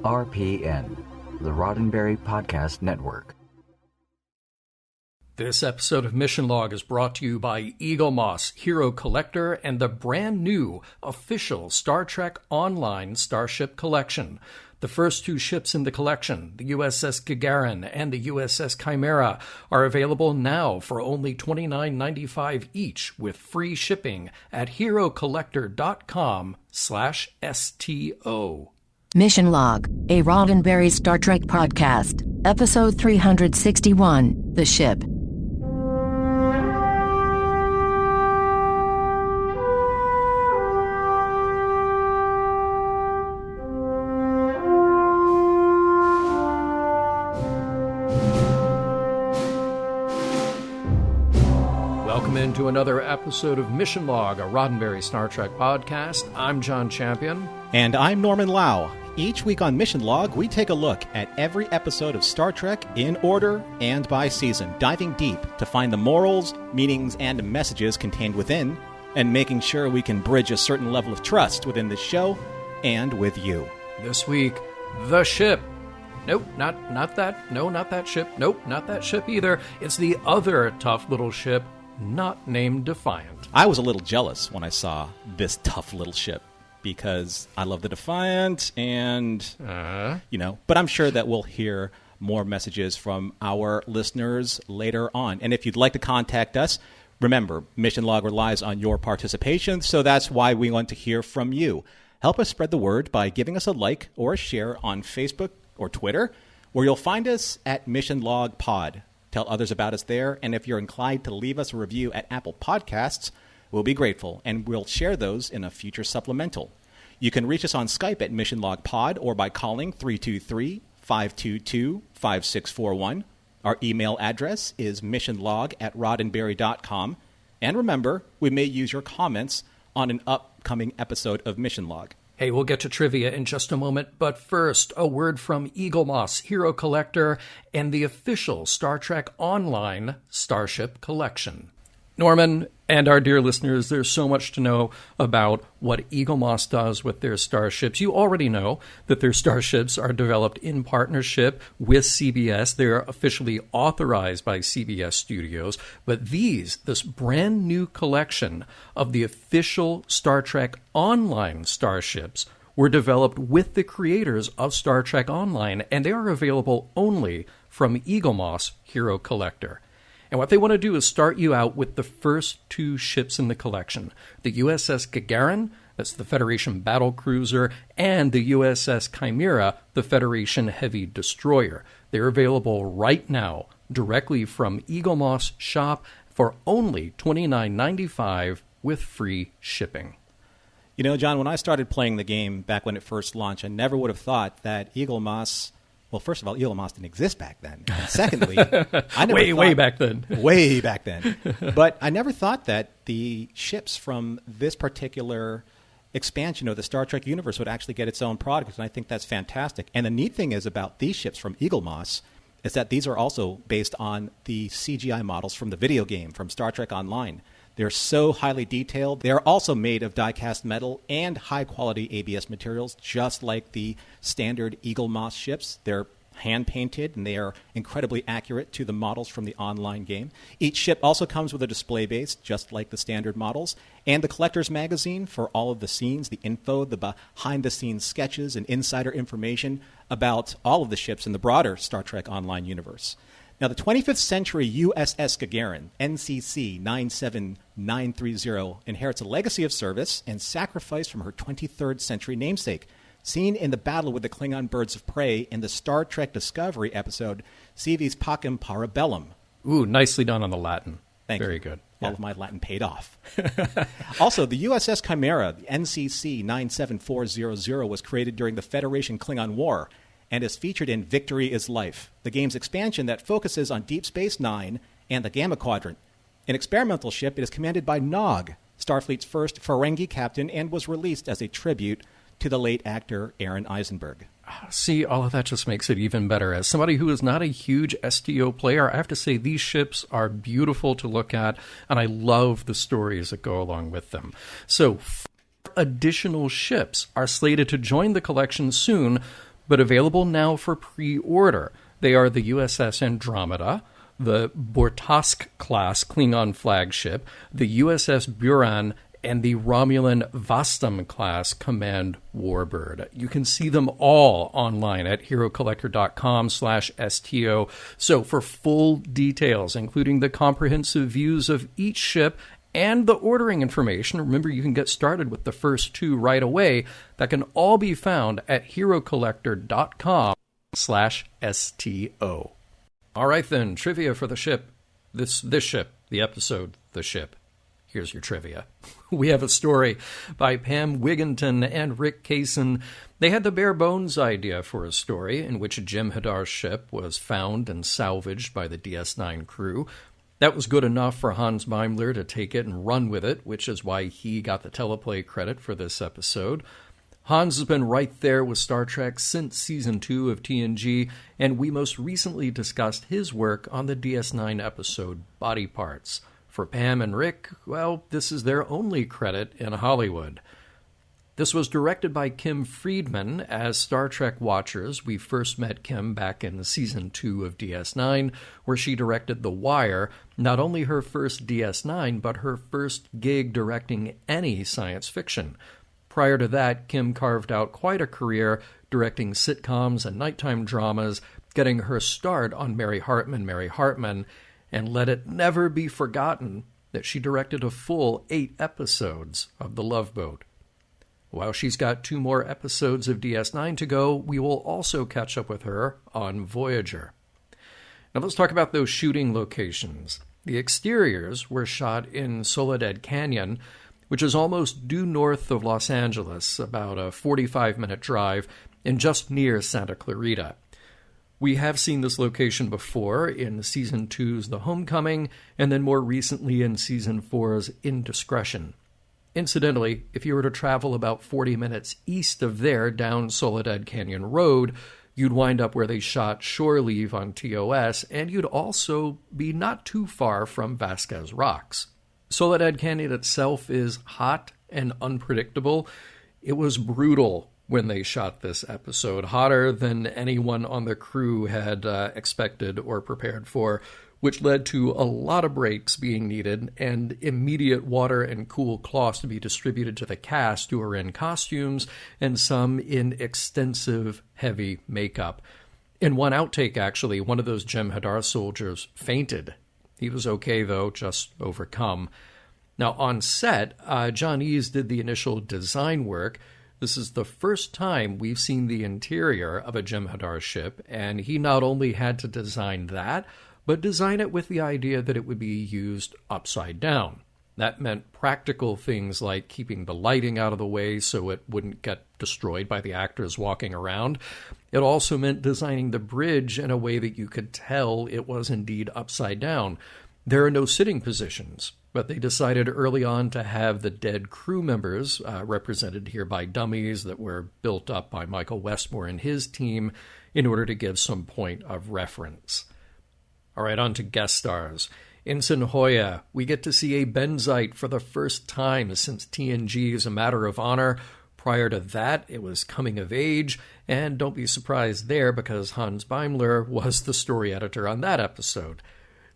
RPN, the Roddenberry Podcast Network. This episode of Mission Log is brought to you by Eagle Moss, Hero Collector, and the brand new official Star Trek Online Starship Collection. The first two ships in the collection, the USS Gagarin and the USS Chimera, are available now for only $29.95 each with free shipping at herocollector.com/STO. Mission Log, a Roddenberry Star Trek podcast, episode 361, The Ship. Welcome into another episode of Mission Log, a Roddenberry Star Trek podcast. I'm John Champion. And I'm Norman Lau. Each week on Mission Log, we take a look at every episode of Star Trek in order and by season, diving deep to find the morals, meanings, and messages contained within, and making sure we can bridge a certain level of trust within the show and with you. This week, The Ship. Nope, not that. No, not that ship. Nope, not that ship either. It's the other tough little ship, not named Defiant. I was a little jealous when I saw this tough little ship, because I love the Defiant and, but I'm sure that we'll hear more messages from our listeners later on. And if you'd like to contact us, remember, Mission Log relies on your participation, so that's why we want to hear from you. Help us spread the word by giving us a like or a share on Facebook or Twitter, where you'll find us at Mission Log Pod. Tell others about us there, and if you're inclined to leave us a review at Apple Podcasts, we'll be grateful, and we'll share those in a future supplemental. You can reach us on Skype at Mission Log Pod or by calling 323-522-5641. Our email address is missionlog@roddenberry.com. And remember, we may use your comments on an upcoming episode of Mission Log. Hey, we'll get to trivia in just a moment, but first, a word from Eagle Moss, Hero Collector, and the official Star Trek Online Starship Collection. Norman and our dear listeners, there's so much to know about what Eagle Moss does with their starships. You already know that their starships are developed in partnership with CBS. They're officially authorized by CBS Studios. But this brand new collection of the official Star Trek Online starships were developed with the creators of Star Trek Online, and they are available only from Eagle Moss Hero Collector. And what they want to do is start you out with the first two ships in the collection, the USS Gagarin, that's the Federation battle cruiser, and the USS Chimera, the Federation heavy destroyer. They're available right now directly from Eagle Moss shop for only $29.95 with free shipping. You know, John, when I started playing the game back when it first launched, I never would have thought that Eagle Moss... Well, first of all, Eagle Moss didn't exist back then. And secondly, I never way back then. Way back then. But I never thought that the ships from this particular expansion of the Star Trek universe would actually get its own product, and I think that's fantastic. And the neat thing is about these ships from Eagle Moss is that these are also based on the CGI models from the video game, from Star Trek Online. They're so highly detailed. They're also made of die-cast metal and high-quality ABS materials, just like the standard Eagle Moss ships. They're hand-painted, and they are incredibly accurate to the models from the online game. Each ship also comes with a display base, just like the standard models, and the collector's magazine for all of the scenes, the info, the behind-the-scenes sketches, and insider information about all of the ships in the broader Star Trek Online universe. Now, the 25th century USS Gagarin, NCC 97930, inherits a legacy of service and sacrifice from her 23rd century namesake, seen in the battle with the Klingon birds of prey in the Star Trek Discovery episode, Civis Pacem Parabellum. Ooh, nicely done on the Latin. Thank you. Very good. All of my Latin paid off. Also, the USS Chimera, the NCC 97400, was created during the Federation Klingon War and is featured in Victory is Life, the game's expansion that focuses on Deep Space Nine and the Gamma Quadrant. An experimental ship, it is commanded by Nog, Starfleet's first Ferengi captain, and was released as a tribute to the late actor Aaron Eisenberg. See, all of that just makes it even better. As somebody who is not a huge STO player, I have to say these ships are beautiful to look at, and I love the stories that go along with them. So, additional ships are slated to join the collection soon, but available now for pre-order. They are the USS Andromeda, the Bortask-class Klingon flagship, the USS Buran, and the Romulan Vostom-class Command Warbird. You can see them all online at herocollector.com/STO. So for full details, including the comprehensive views of each ship and the ordering information, remember you can get started with the first two right away. That can all be found at herocollector.com/STO. All right then, trivia for the ship. This ship, the episode, The Ship. Here's your trivia. We have a story by Pam Wigginton and Rick Kaysen. They had the bare bones idea for a story in which a Jem'Hadar's ship was found and salvaged by the DS9 crew. That was good enough for Hans Beimler to take it and run with it, which is why he got the teleplay credit for this episode. Hans has been right there with Star Trek since Season 2 of TNG, and we most recently discussed his work on the DS9 episode Body Parts. For Pam and Rick, well, this is their only credit in Hollywood. This was directed by Kim Friedman. As Star Trek watchers, we first met Kim back in Season 2 of DS9, where she directed The Wire, not only her first DS9, but her first gig directing any science fiction. Prior to that, Kim carved out quite a career directing sitcoms and nighttime dramas, getting her start on Mary Hartman, and let it never be forgotten that she directed a full 8 episodes of The Love Boat. While she's got 2 more episodes of DS9 to go, we will also catch up with her on Voyager. Now let's talk about those shooting locations. The exteriors were shot in Soledad Canyon, which is almost due north of Los Angeles, about a 45-minute drive, and just near Santa Clarita. We have seen this location before in Season 2's The Homecoming, and then more recently in Season 4's Indiscretion. Incidentally, if you were to travel about 40 minutes east of there down Soledad Canyon Road, you'd wind up where they shot Shore Leave on TOS, and you'd also be not too far from Vasquez Rocks. Soledad Canyon itself is hot and unpredictable. It was brutal when they shot this episode, hotter than anyone on the crew had expected or prepared for, which led to a lot of breaks being needed and immediate water and cool cloths to be distributed to the cast who were in costumes and some in extensive, heavy makeup. In one outtake, actually, one of those Jem'Hadar soldiers fainted. He was okay, though, just overcome. Now, on set, John Eaves did the initial design work. This is the first time we've seen the interior of a Jem'Hadar ship, and he not only had to design that, but design it with the idea that it would be used upside down. That meant practical things like keeping the lighting out of the way so it wouldn't get destroyed by the actors walking around. It also meant designing the bridge in a way that you could tell it was indeed upside down. There are no sitting positions, but they decided early on to have the dead crew members, represented here by dummies that were built up by Michael Westmore and his team, in order to give some point of reference. All right, on to guest stars. Ensign Hoya, we get to see a Benzite for the first time since TNG is a Matter of Honor. Prior to that, it was Coming of Age, and don't be surprised there because Hans Beimler was the story editor on that episode.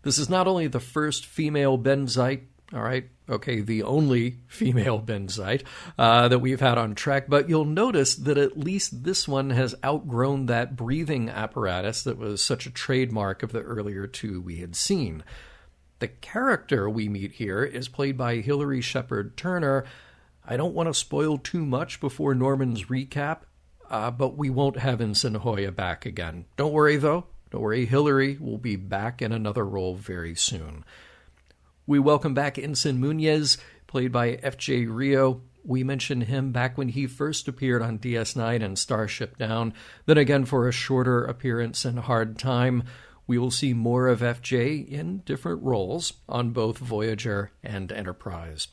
This is not only the first female Benzite, the only female Benzite that we've had on Trek, but you'll notice that at least this one has outgrown that breathing apparatus that was such a trademark of the earlier 2 we had seen. The character we meet here is played by Hilary Shepard Turner. I don't want to spoil too much before Norman's recap, but we won't have Ensign Hoya back again. Don't worry, though. Don't worry, Hilary will be back in another role very soon. We welcome back Ensign Munez, played by F.J. Rio. We mentioned him back when he first appeared on DS9 and Starship Down, then again for a shorter appearance in Hard Time. We will see more of F.J. in different roles on both Voyager and Enterprise.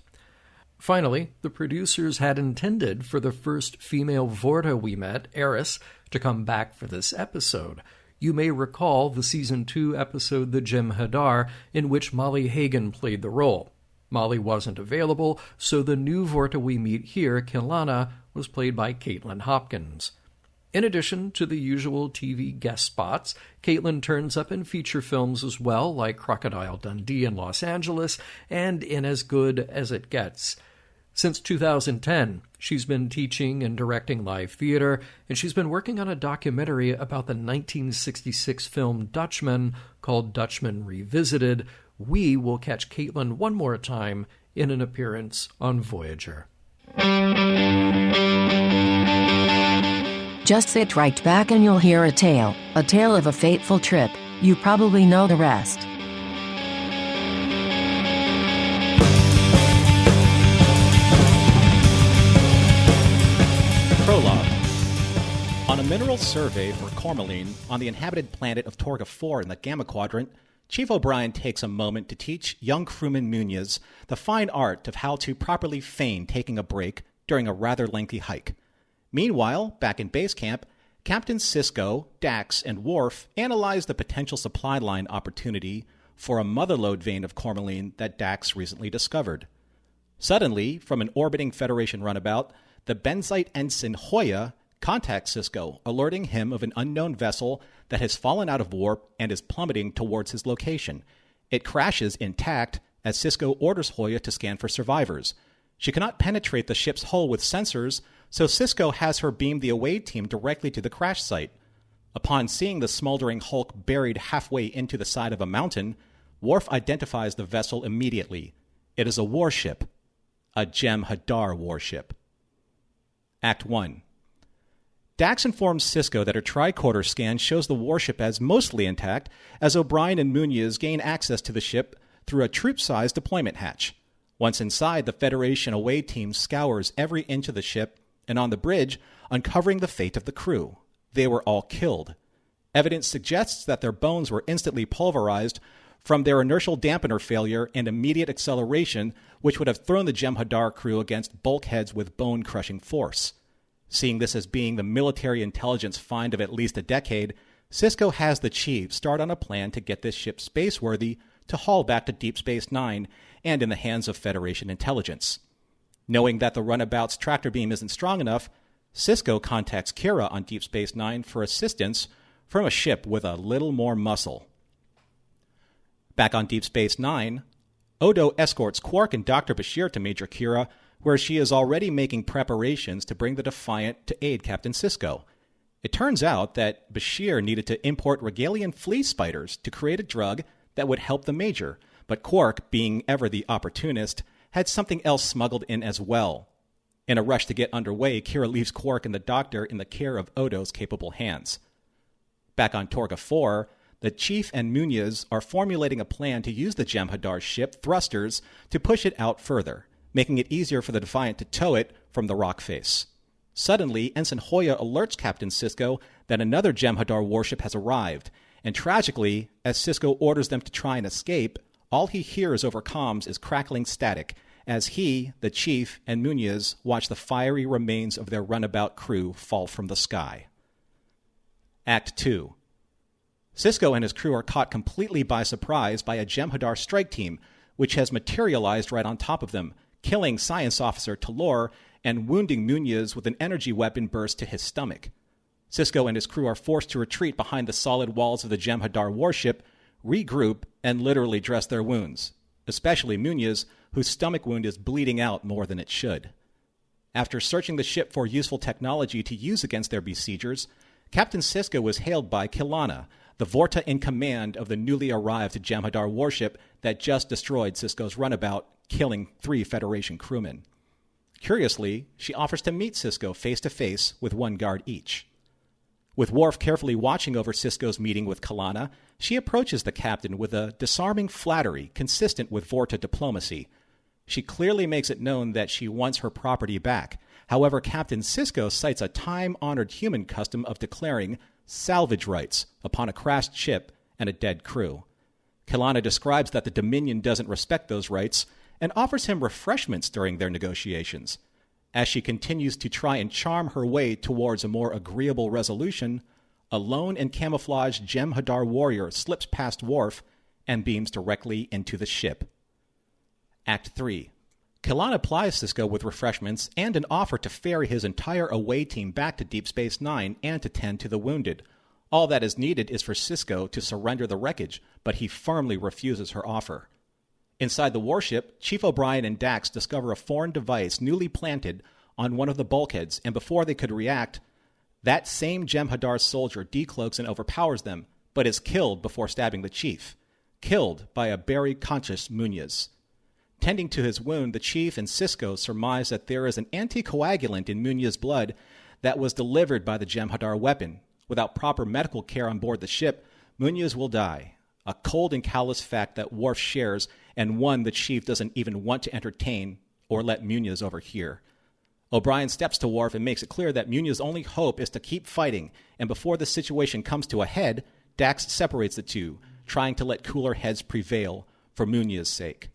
Finally, the producers had intended for the first female Vorta we met, Eris, to come back for this episode. You may recall the Season 2 episode The Jem'Hadar, in which Molly Hagan played the role. Molly wasn't available, so the new Vorta we meet here, Kilana, was played by Caitlin Hopkins. In addition to the usual TV guest spots, Caitlin turns up in feature films as well, like Crocodile Dundee in Los Angeles and in As Good as It Gets. Since 2010, she's been teaching and directing live theater, and she's been working on a documentary about the 1966 film Dutchman called Dutchman Revisited. We will catch Caitlin one more time in an appearance on Voyager. Just sit right back and you'll hear a tale of a fateful trip. You probably know the rest. Prologue. On a mineral survey for Cormeline on the inhabited planet of Torga 4 in the Gamma Quadrant, Chief O'Brien takes a moment to teach young crewman Munoz the fine art of how to properly feign taking a break during a rather lengthy hike. Meanwhile, back in base camp, Captain Sisko, Dax, and Worf analyze the potential supply line opportunity for a motherlode vein of Cormeline that Dax recently discovered. Suddenly, from an orbiting Federation runabout, the Benzite ensign Hoya contacts Sisko, alerting him of an unknown vessel that has fallen out of warp and is plummeting towards his location. It crashes intact as Sisko orders Hoya to scan for survivors. She cannot penetrate the ship's hull with sensors, so Sisko has her beam the away team directly to the crash site. Upon seeing the smoldering hulk buried halfway into the side of a mountain, Worf identifies the vessel immediately. It is a warship. A Jem'Hadar warship. Act 1. Dax informs Sisko that her tricorder scan shows the warship as mostly intact, as O'Brien and Munoz gain access to the ship through a troop-sized deployment hatch. Once inside, the Federation away team scours every inch of the ship and on the bridge, uncovering the fate of the crew. They were all killed. Evidence suggests that their bones were instantly pulverized from their inertial dampener failure and immediate acceleration, which would have thrown the Jem'Hadar crew against bulkheads with bone-crushing force. Seeing this as being the military intelligence find of at least a decade, Sisko has the chief start on a plan to get this ship space-worthy to haul back to Deep Space Nine and in the hands of Federation intelligence. Knowing that the runabout's tractor beam isn't strong enough, Sisko contacts Kira on Deep Space Nine for assistance from a ship with a little more muscle. Back on Deep Space Nine, Odo escorts Quark and Dr. Bashir to Major Kira, where she is already making preparations to bring the Defiant to aid Captain Sisko. It turns out that Bashir needed to import Regalian flea spiders to create a drug that would help the Major, but Quark, being ever the opportunist, had something else smuggled in as well. In a rush to get underway, Kira leaves Quark and the Doctor in the care of Odo's capable hands. Back on Torga 4, the Chief and Munoz are formulating a plan to use the Jem'Hadar ship thrusters to push it out further, making it easier for the Defiant to tow it from the rock face. Suddenly, Ensign Hoya alerts Captain Sisko that another Jem'Hadar warship has arrived, and tragically, as Sisko orders them to try and escape, all he hears over comms is crackling static as he, the Chief, and Munoz watch the fiery remains of their runabout crew fall from the sky. Act 2. Sisko and his crew are caught completely by surprise by a Jem'Hadar strike team, which has materialized right on top of them, killing Science Officer Talor and wounding Munoz with an energy weapon burst to his stomach. Sisko and his crew are forced to retreat behind the solid walls of the Jem'Hadar warship, regroup, and literally dress their wounds, especially Munoz, whose stomach wound is bleeding out more than it should. After searching the ship for useful technology to use against their besiegers, Captain Sisko was hailed by Kilana, the Vorta in command of the newly arrived Jem'Hadar warship that just destroyed Sisko's runabout, killing 3 Federation crewmen. Curiously, she offers to meet Sisko face-to-face with 1 guard each. With Worf carefully watching over Sisko's meeting with Kilana, she approaches the captain with a disarming flattery consistent with Vorta diplomacy. She clearly makes it known that she wants her property back. However, Captain Sisko cites a time-honored human custom of declaring salvage rights upon a crashed ship and a dead crew. Kilana describes that the Dominion doesn't respect those rights and offers him refreshments during their negotiations. As she continues to try and charm her way towards a more agreeable resolution, a lone and camouflaged Jem'Hadar warrior slips past Worf and beams directly into the ship. Act 3. Kelana plies Sisko with refreshments and an offer to ferry his entire away team back to Deep Space Nine and to tend to the wounded. All that is needed is for Sisko to surrender the wreckage, but he firmly refuses her offer. Inside the warship, Chief O'Brien and Dax discover a foreign device newly planted on one of the bulkheads, and before they could react, that same Jem'Hadar soldier decloaks and overpowers them, but is killed before stabbing the chief. Killed by a buried conscious Munoz. Tending to his wound, the chief and Sisko surmise that there is an anticoagulant in Munoz's blood that was delivered by the Jem'Hadar weapon. Without proper medical care on board the ship, Munoz will die. A cold and callous fact that Worf shares, and one the chief doesn't even want to entertain or let Munoz overhear. O'Brien steps to Worf and makes it clear that Munoz's only hope is to keep fighting, and before the situation comes to a head, Dax separates the two, trying to let cooler heads prevail for Munoz's sake.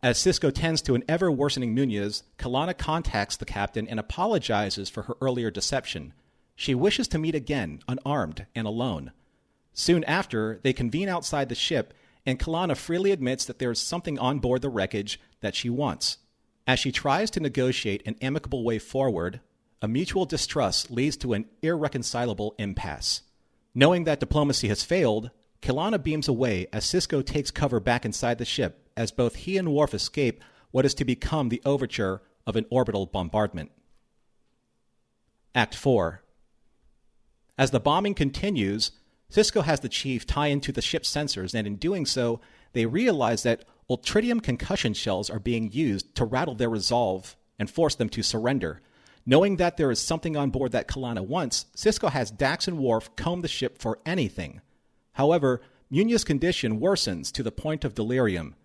As Sisko tends to an ever-worsening Munoz, Kelana contacts the captain and apologizes for her earlier deception. She wishes to meet again, unarmed and alone. Soon after, they convene outside the ship, and Kelana freely admits that there is something on board the wreckage that she wants. As she tries to negotiate an amicable way forward, a mutual distrust leads to an irreconcilable impasse. Knowing that diplomacy has failed, Kelana beams away as Sisko takes cover back inside the ship, as both he and Worf escape what is to become the overture of an orbital bombardment. Act 4. As the bombing continues, Sisko has the chief tie into the ship's sensors, and in doing so, they realize that ultritium concussion shells are being used to rattle their resolve and force them to surrender. Knowing that there is something on board that Kelana wants, Sisko has Dax and Worf comb the ship for anything. However, Munoz's condition worsens to the point of delirium.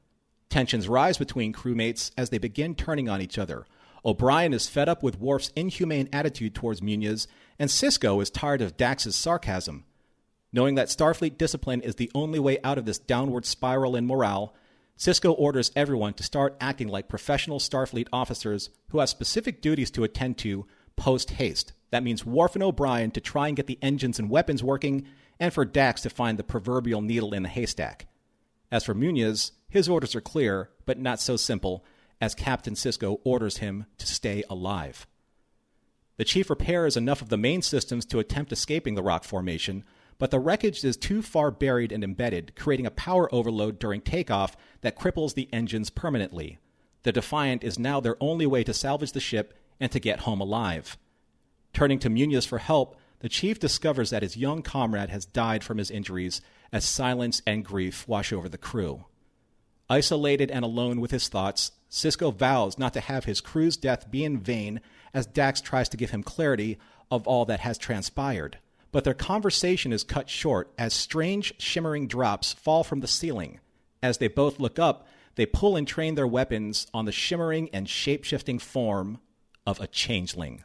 Tensions rise between crewmates as they begin turning on each other. O'Brien is fed up with Worf's inhumane attitude towards Munoz, and Sisko is tired of Dax's sarcasm. Knowing that Starfleet discipline is the only way out of this downward spiral in morale, Sisko orders everyone to start acting like professional Starfleet officers who have specific duties to attend to post-haste. That means Worf and O'Brien to try and get the engines and weapons working, and for Dax to find the proverbial needle in the haystack. As for Munoz, his orders are clear, but not so simple, as Captain Sisko orders him to stay alive. The chief repairs enough of the main systems to attempt escaping the rock formation, but the wreckage is too far buried and embedded, creating a power overload during takeoff that cripples the engines permanently. The Defiant is now their only way to salvage the ship and to get home alive. Turning to Munoz for help, the chief discovers that his young comrade has died from his injuries as silence and grief wash over the crew. Isolated and alone with his thoughts, Sisko vows not to have his crew's death be in vain as Dax tries to give him clarity of all that has transpired. But their conversation is cut short as strange, shimmering drops fall from the ceiling. As they both look up, they pull and train their weapons on the shimmering and shape-shifting form of a changeling.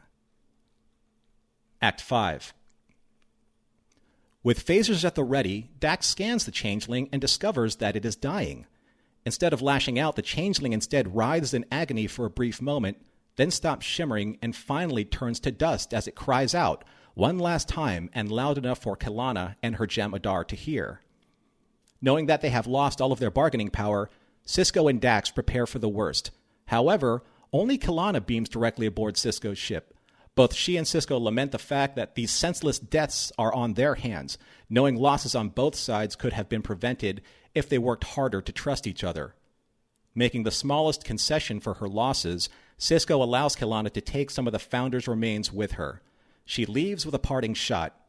Act 5. With phasers at the ready, Dax scans the changeling and discovers that it is dying. Instead of lashing out, the changeling instead writhes in agony for a brief moment, then stops shimmering and finally turns to dust as it cries out, one last time and loud enough for Kelana and her Jem'Hadar to hear. Knowing that they have lost all of their bargaining power, Sisko and Dax prepare for the worst. However, only Kelana beams directly aboard Sisko's ship. Both she and Sisko lament the fact that these senseless deaths are on their hands, knowing losses on both sides could have been prevented if they worked harder to trust each other. Making the smallest concession for her losses, Sisko allows Kelana to take some of the Founder's remains with her. She leaves with a parting shot.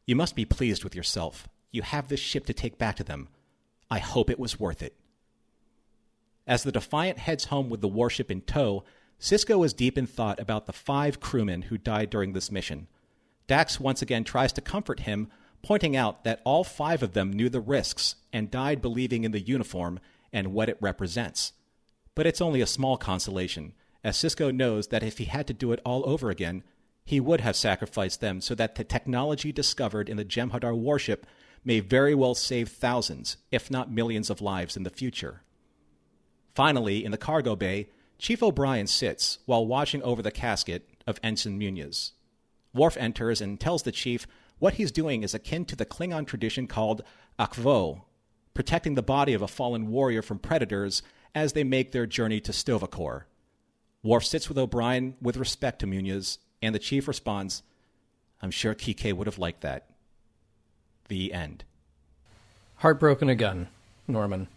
"You must be pleased with yourself. You have this ship to take back to them. I hope it was worth it." As the Defiant heads home with the warship in tow, Sisko is deep in thought about the 5 crewmen who died during this mission. Dax once again tries to comfort him, pointing out that all 5 of them knew the risks and died believing in the uniform and what it represents. But it's only a small consolation, as Sisko knows that if he had to do it all over again, he would have sacrificed them so that the technology discovered in the Jem'Hadar warship may very well save thousands, if not millions of lives in the future. Finally, in the cargo bay, Chief O'Brien sits while watching over the casket of Ensign Munoz. Worf enters and tells the chief what he's doing is akin to the Klingon tradition called Akvo, protecting the body of a fallen warrior from predators as they make their journey to Stovacor. Worf sits with O'Brien with respect to Munoz, and the chief responds, "I'm sure Kike would have liked that." The end. Heartbroken again, Norman.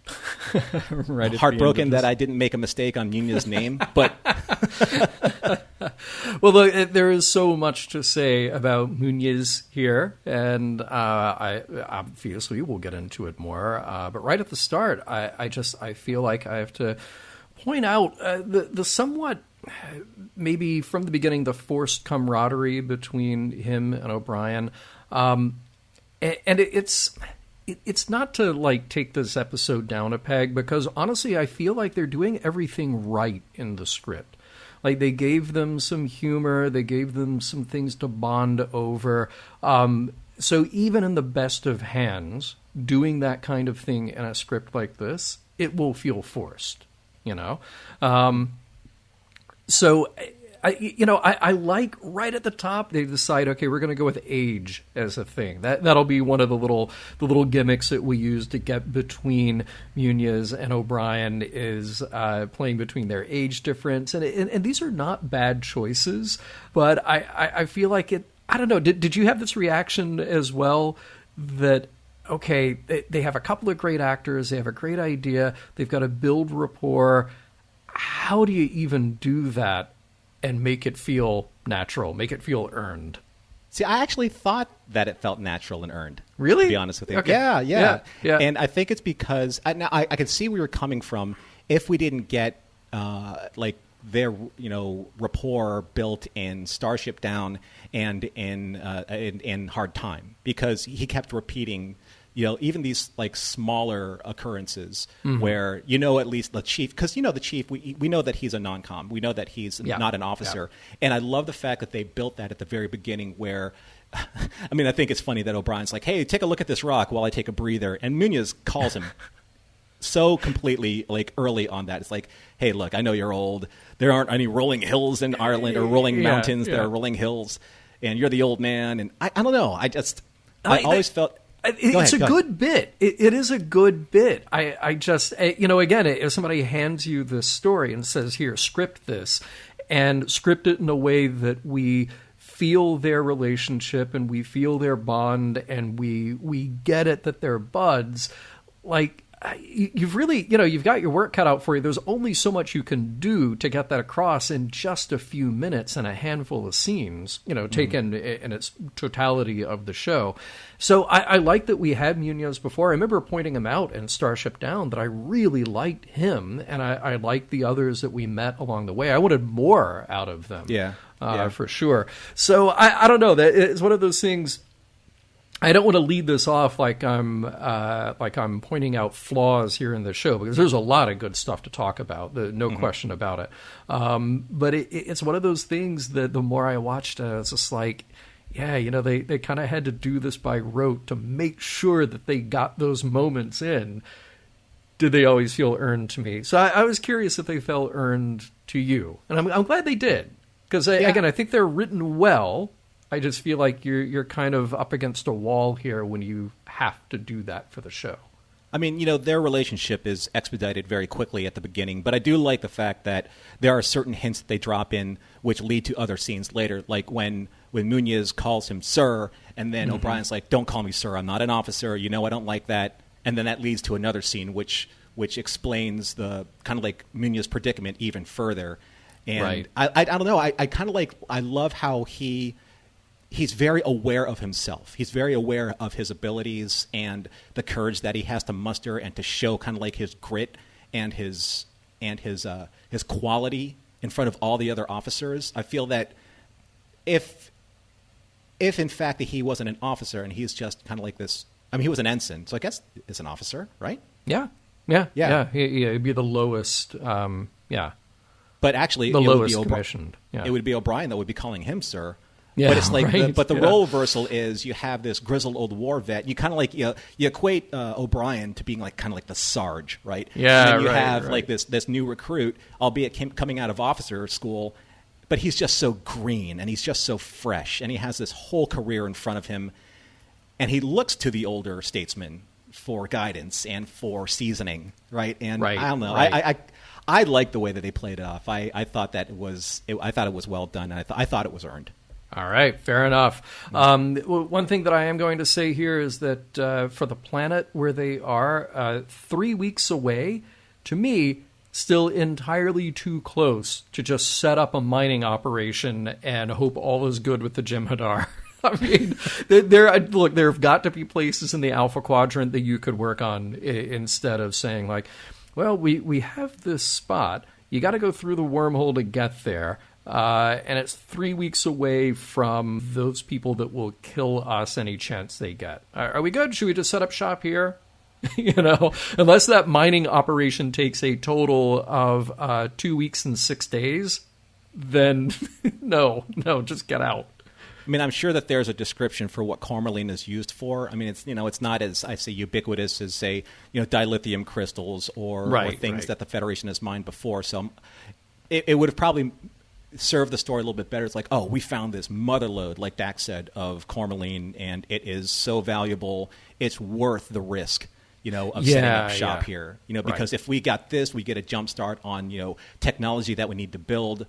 Right. Heartbroken that I didn't make a mistake on Munoz's name, but... Well, look, there is so much to say about Munoz here, and I obviously we'll get into it more. But right at the start, I feel like I have to point out the somewhat, maybe from the beginning, the forced camaraderie between him and O'Brien, and it's not to like take this episode down a peg, because honestly, I feel like they're doing everything right in the script. Like, they gave them some humor, they gave them some things to bond over. So even in the best of hands, doing that kind of thing in a script like this, it will feel forced, you know? So I like right at the top they decide, okay, we're going to go with age as a thing. That'll be one of the little gimmicks that we use to get between Munoz and O'Brien, is playing between their age difference, and these are not bad choices, but I feel like it. I don't know. Did you have this reaction as well? That okay, they have a couple of great actors, they have a great idea, they've got to build rapport. How do you even do that and make it feel natural, make it feel earned? See, I actually thought that it felt natural and earned. Really? To be honest with you. Okay. Yeah. Yeah. And I think it's because now I can see where we were coming from if we didn't get like their rapport built in Starship Down and in Hard Time, because he kept repeating. Even these like smaller occurrences where at least the chief, because the chief, we know that he's a non-com, we know that he's not an officer, and I love the fact that they built that at the very beginning. Where, I mean, I think it's funny that O'Brien's like, "Hey, take a look at this rock while I take a breather," and Munoz calls him so completely like early on that. It's like, "Hey, look, I know you're old. There aren't any rolling hills in Ireland or rolling mountains. There are rolling hills, and you're the old man." And I don't know. I always felt. It's a good bit. It is a good bit. I just, again, if somebody hands you this story and says, here, script this, and script it in a way that we feel their relationship and we feel their bond and we get it that they're buds, like, you've really, you've got your work cut out for you. There's only so much you can do to get that across in just a few minutes and a handful of scenes, taken in its totality of the show. So I like that we had Munoz before. I remember pointing him out in Starship Down that I really liked him, and I liked the others that we met along the way. I wanted more out of them, for sure. So I don't know. That it's one of those things. I don't want to lead this off like I'm pointing out flaws here in the show, because there's a lot of good stuff to talk about, no question about it. But it's one of those things that the more I watched, it's just like, they kind of had to do this by rote to make sure that they got those moments in. Did they always feel earned to me? So I was curious if they felt earned to you, and I'm glad they did, because again, I think they're written well. I just feel like you're kind of up against a wall here when you have to do that for the show. I mean, their relationship is expedited very quickly at the beginning, but I do like the fact that there are certain hints that they drop in which lead to other scenes later, like when Munoz calls him sir, and then O'Brien's like, "Don't call me sir, I'm not an officer, I don't like that," and then that leads to another scene which explains the kind of like Munoz predicament even further. And right. I don't know, I kind of like, I love how he's very aware of himself. He's very aware of his abilities and the courage that he has to muster and to show kind of like his grit and his quality in front of all the other officers. I feel that if in fact that he wasn't an officer and he's just kind of like this, I mean, he was an ensign, so I guess it's an officer, right? Yeah. He'd be the lowest. But actually, the lowest commissioned. Yeah. It would be O'Brien that would be calling him sir. Yeah, but it's like, right. the role reversal is you have this grizzled old war vet. You kind of like you equate O'Brien to being like kind of like the Sarge, right? Yeah, and then you right, have right. like this new recruit, albeit coming out of officer school, but he's just so green and he's just so fresh, and he has this whole career in front of him, and he looks to the older statesman for guidance and for seasoning, right? And Right, I don't know. right. I like the way that they played it off. I thought that I thought it was well done, and I thought it was earned. All right, fair enough. One thing that I am going to say here is that for the planet where they are, 3 weeks away, to me, still entirely too close to just set up a mining operation and hope all is good with the Jem'Hadar. I mean, there have got to be places in the Alpha Quadrant that you could work on instead of saying, like, well, we have this spot. You got to go through the wormhole to get there. And it's 3 weeks away from those people that will kill us any chance they get. Are we good? Should we just set up shop here? Unless that mining operation takes a total of 2 weeks and 6 days, then no, just get out. I mean, I'm sure that there's a description for what cormalline is used for. I mean, it's not as, I say, ubiquitous as, say, dilithium crystals or things that the Federation has mined before. So it would have probably served the story a little bit better. It's like, oh, we found this motherlode, like Dax said, of cormalline, and it is so valuable, it's worth the risk. Of setting up shop here, because if we got this, we get a jump start on, technology that we need to build,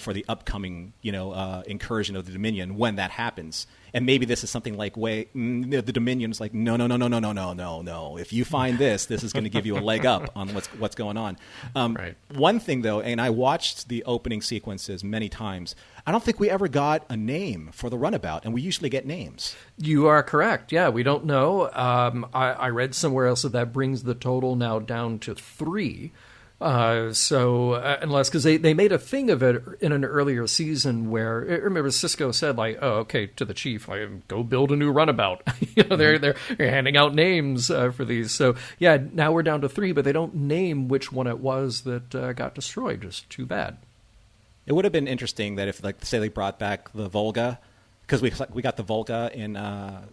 for the upcoming, incursion of the Dominion when that happens. And maybe this is something like the Dominion's like, no. If you find this is going to give you a leg up on what's going on. One thing, though, and I watched the opening sequences many times, I don't think we ever got a name for the runabout, and we usually get names. You are correct. Yeah, we don't know. I read somewhere else that brings the total now down to 3. Unless, because they made a thing of it in an earlier season where, remember, Sisko said, like, oh, okay, to the chief, like, go build a new runabout. They're handing out names for these. So, yeah, now we're down to 3, but they don't name which one it was that got destroyed. Just too bad. It would have been interesting that if, like, say they brought back the Volga, because we got the Volga in a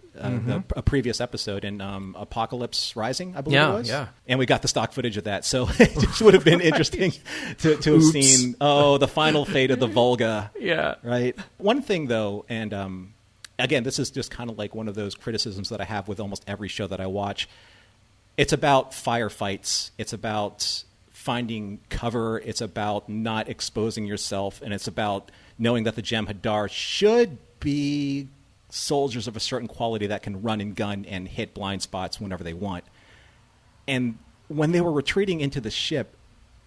previous episode in Apocalypse Rising, I believe it was. Yeah. And we got the stock footage of that. So it just would have been interesting to have seen, the final fate of the Volga. Yeah. Right? One thing, though, and again, this is just kind of like one of those criticisms that I have with almost every show that I watch. It's about firefights. It's about finding cover. It's about not exposing yourself. And it's about knowing that the Jem'Hadar should be soldiers of a certain quality that can run and gun and hit blind spots whenever they want. And when they were retreating into the ship,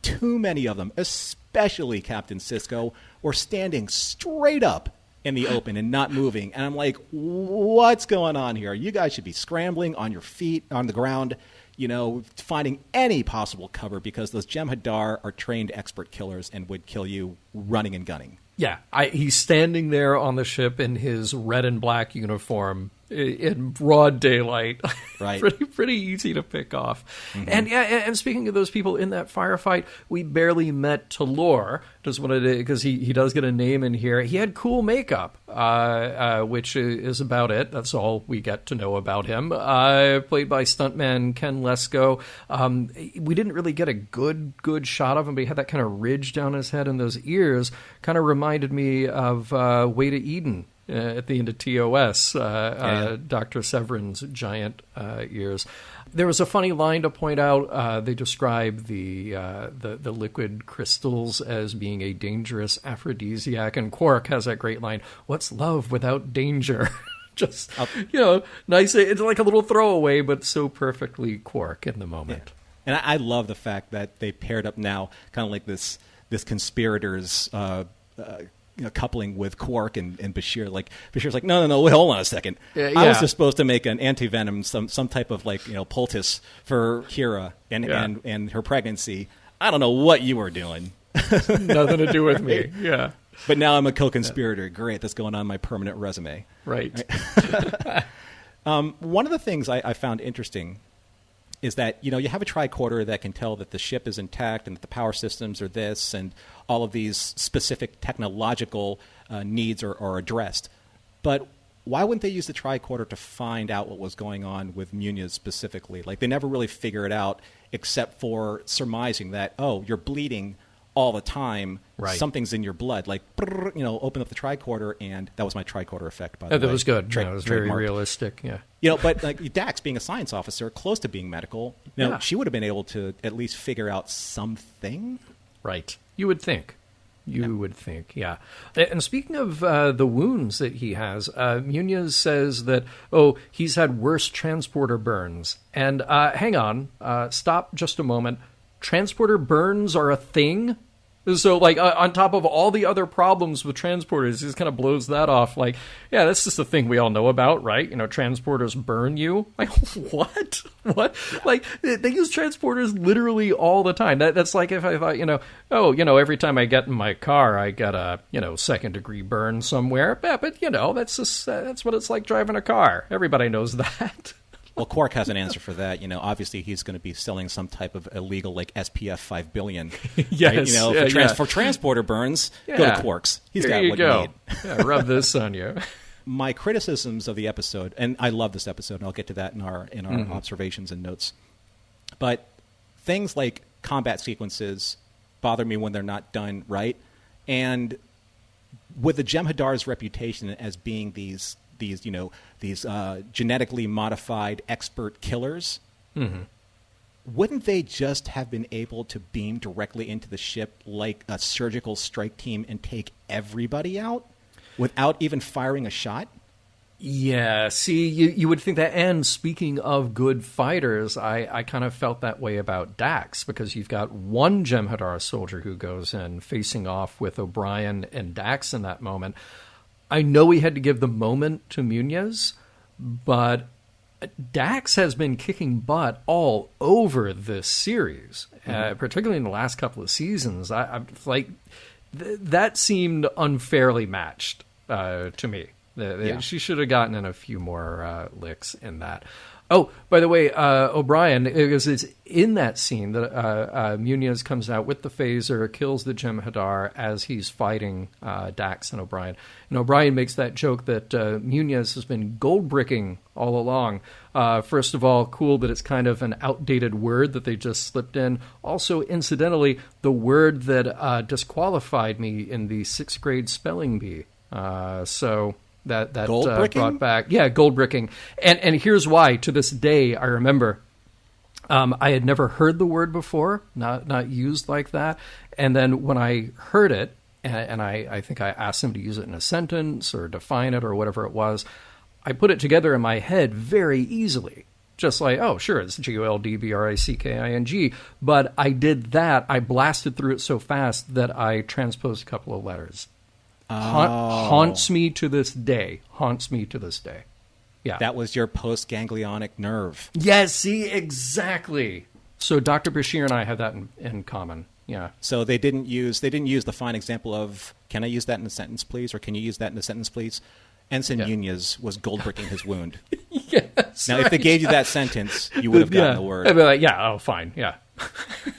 too many of them, especially Captain Sisko, were standing straight up in the open and not moving. And I'm like, what's going on here? You guys should be scrambling on your feet, on the ground, finding any possible cover, because those Jem'Hadar are trained expert killers and would kill you running and gunning. Yeah, he's standing there on the ship in his red and black uniform in broad daylight. Right. pretty easy to pick off. Mm-hmm. And speaking of those people in that firefight, we barely met Talor. Just wanted to, because he does get a name in here. He had cool makeup, which is about it. That's all we get to know about him. Played by stuntman Ken Lesko. We didn't really get a good shot of him, but he had that kind of ridge down his head and those ears. Kind of reminded me of Way to Eden. At the end of TOS, Dr. Severin's giant ears. There was a funny line to point out. They describe the liquid crystals as being a dangerous aphrodisiac, and Quark has that great line, "What's love without danger?" Just, nice. It's like a little throwaway, but so perfectly Quark in the moment. Yeah. And I love the fact that they paired up now, kind of like this conspirators coupling with Quark and Bashir. Like Bashir's like, no, wait, hold on a second. I was just supposed to make an anti-venom, some type of poultice for Kira and her pregnancy. I don't know what you were doing. Nothing to do with me. Yeah. But now I'm a co-conspirator. Great, that's going on my permanent resume. Right. One of the things I found interesting is that, you have a tricorder that can tell that the ship is intact and that the power systems are this, and all of these specific technological needs are addressed. But why wouldn't they use the tricorder to find out what was going on with Muniz specifically? Like, they never really figure it out except for surmising that, oh, you're bleeding all the time. Right. Something's in your blood. Like, open up the tricorder, and that was my tricorder effect, by the way. That was good. It was very trademarked. Realistic, yeah. But like Dax, being a science officer, close to being medical, she would have been able to at least figure out something. Right. You would think. Would think, yeah. And speaking of the wounds that he has, Muniz says that, he's had worse transporter burns. And hang on, stop just a moment. Transporter burns are a thing? So, like, on top of all the other problems with transporters, he just kind of blows that off. Like, yeah, that's just a thing we all know about, right? Transporters burn you. Like, what? What? Like, they use transporters literally all the time. That's like if I thought, every time I get in my car, I get a, second-degree burn somewhere. Yeah, but, that's what it's like driving a car. Everybody knows that. Well, Quark has an answer for that. Obviously he's going to be selling some type of illegal, like SPF 5 billion. Yes. Right? For transporter burns, go to Quark's. He's got what you need. Yeah, rub this on you. My criticisms of the episode, and I love this episode, and I'll get to that in our observations and notes. But things like combat sequences bother me when they're not done right. And with the Jem'Hadar's reputation as being these genetically modified expert killers, wouldn't they just have been able to beam directly into the ship like a surgical strike team and take everybody out without even firing a shot? Yeah, see, you would think that. And speaking of good fighters, I kind of felt that way about Dax, because you've got one Jem'Hadar soldier who goes in facing off with O'Brien and Dax in that moment. I know he had to give the moment to Muniz, but Dax has been kicking butt all over this series, particularly in the last couple of seasons. That seemed unfairly matched to me. She should have gotten in a few more licks in that. Oh, by the way, O'Brien, it's in that scene that Muniz comes out with the phaser, kills the Jem'Hadar as he's fighting Dax and O'Brien. And O'Brien makes that joke that Muniz has been gold-bricking all along. First of all, cool that it's kind of an outdated word that they just slipped in. Also, incidentally, the word that disqualified me in the 6th grade spelling bee. That brought back, gold bricking, and here's why. To this day, I remember I had never heard the word before, not used like that, and then when I heard it, and I think I asked him to use it in a sentence or define it or whatever it was, I put it together in my head very easily. Just like, oh, sure, it's GOLDBRICKING. But I did that. I blasted through it so fast that I transposed a couple of letters. Haunts me to this day. Yeah. That was your post-ganglionic nerve. Yes, see, exactly. So Dr. Bashir and I have that in common. Yeah. So they didn't use the fine example of, can I use that in a sentence, please? Or can you use that in a sentence, please? Ensign Muniz was gold-bricking his wound. Yes. Now, if they gave you that sentence, you would have gotten the word. I'd be like, fine, yeah.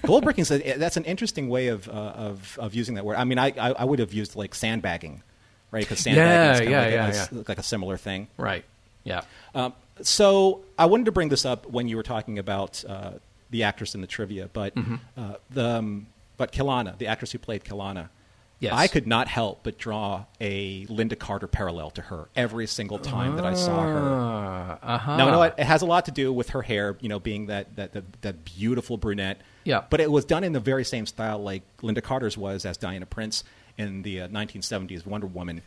Gold-bricking, that's an interesting way of using that word. I mean, I would have used, like, sandbagging, right? Because sandbagging is kind of like a similar thing. Right, yeah. So I wanted to bring this up when you were talking about the actress in the trivia, but Kilana, the actress who played Kilana, yes. I could not help but draw a Linda Carter parallel to her every single time that I saw her. Now, you know what? It has a lot to do with her hair, being that beautiful brunette. Yeah. But it was done in the very same style like Linda Carter's was as Diana Prince in the 1970s Wonder Woman.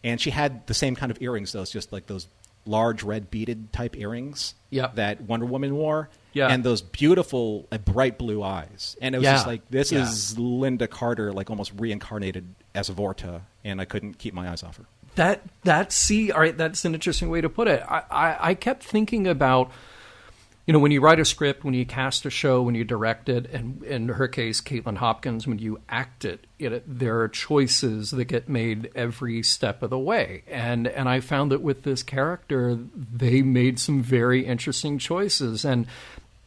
And she had the same kind of earrings, just like those large red beaded type earrings that Wonder Woman wore. Yeah. And those beautiful, bright blue eyes. And it was just like, this is Linda Carter, like almost reincarnated as Vorta, and I couldn't keep my eyes off her. All right, that's an interesting way to put it. I kept thinking about, when you write a script, when you cast a show, when you direct it, and in her case, Caitlin Hopkins, when you act it, there are choices that get made every step of the way. And I found that with this character, they made some very interesting choices.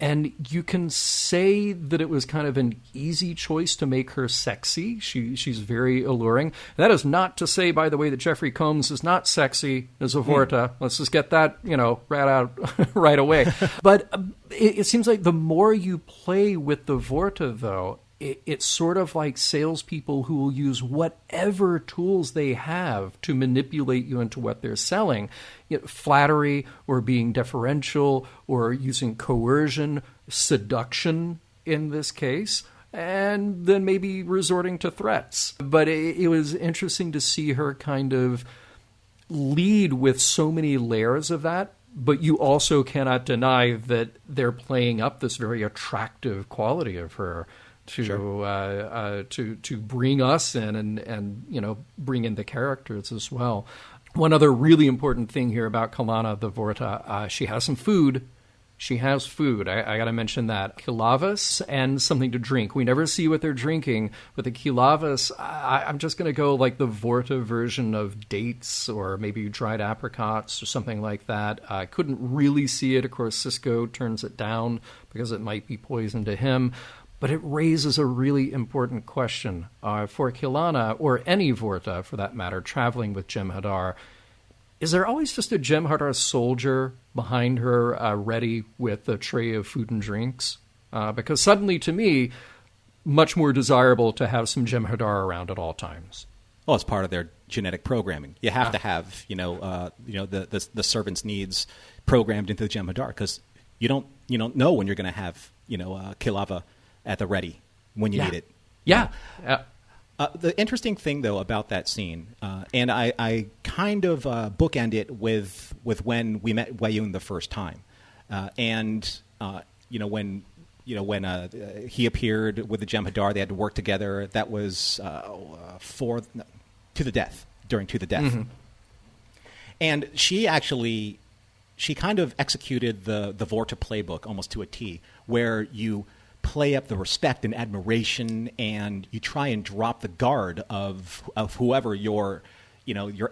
And you can say that it was kind of an easy choice to make her sexy. She's very alluring. That is not to say, by the way, that Jeffrey Combs is not sexy as a Vorta. Let's just get that, right out right away. But it seems like the more you play with the Vorta, though, it's sort of like salespeople who will use whatever tools they have to manipulate you into what they're selling. Flattery, or being deferential, or using coercion, seduction in this case, and then maybe resorting to threats. But it was interesting to see her kind of lead with so many layers of that, but you also cannot deny that they're playing up this very attractive quality of her to to bring us in and bring in the characters as well. One other really important thing here about Kalana the Vorta, she has some food. She has food. I got to mention that. Kilavas and something to drink. We never see what they're drinking, but the Kilavas, I'm just going to go like the Vorta version of dates or maybe dried apricots or something like that. I couldn't really see it. Of course, Sisko turns it down because it might be poison to him. But it raises a really important question for Kilana, or any Vorta for that matter, traveling with Jem'Hadar. Is there always just a Jem'Hadar soldier behind her ready with a tray of food and drinks? Because suddenly, to me, much more desirable to have some Jem'Hadar around at all times. Well, it's part of their genetic programming. You have to have, the servant's needs programmed into the Jem'Hadar, because you don't know when you're going to have, Kilava at the ready when you need it. Yeah. The interesting thing, though, about that scene, and I kind of bookend it with when we met Wei-Yun the first time, when he appeared with the Jem'Hadar, they had to work together. That was To the Death, during To the Death. Mm-hmm. And she kind of executed the Vorta playbook almost to a T, where you play up the respect and admiration, and you try and drop the guard of whoever your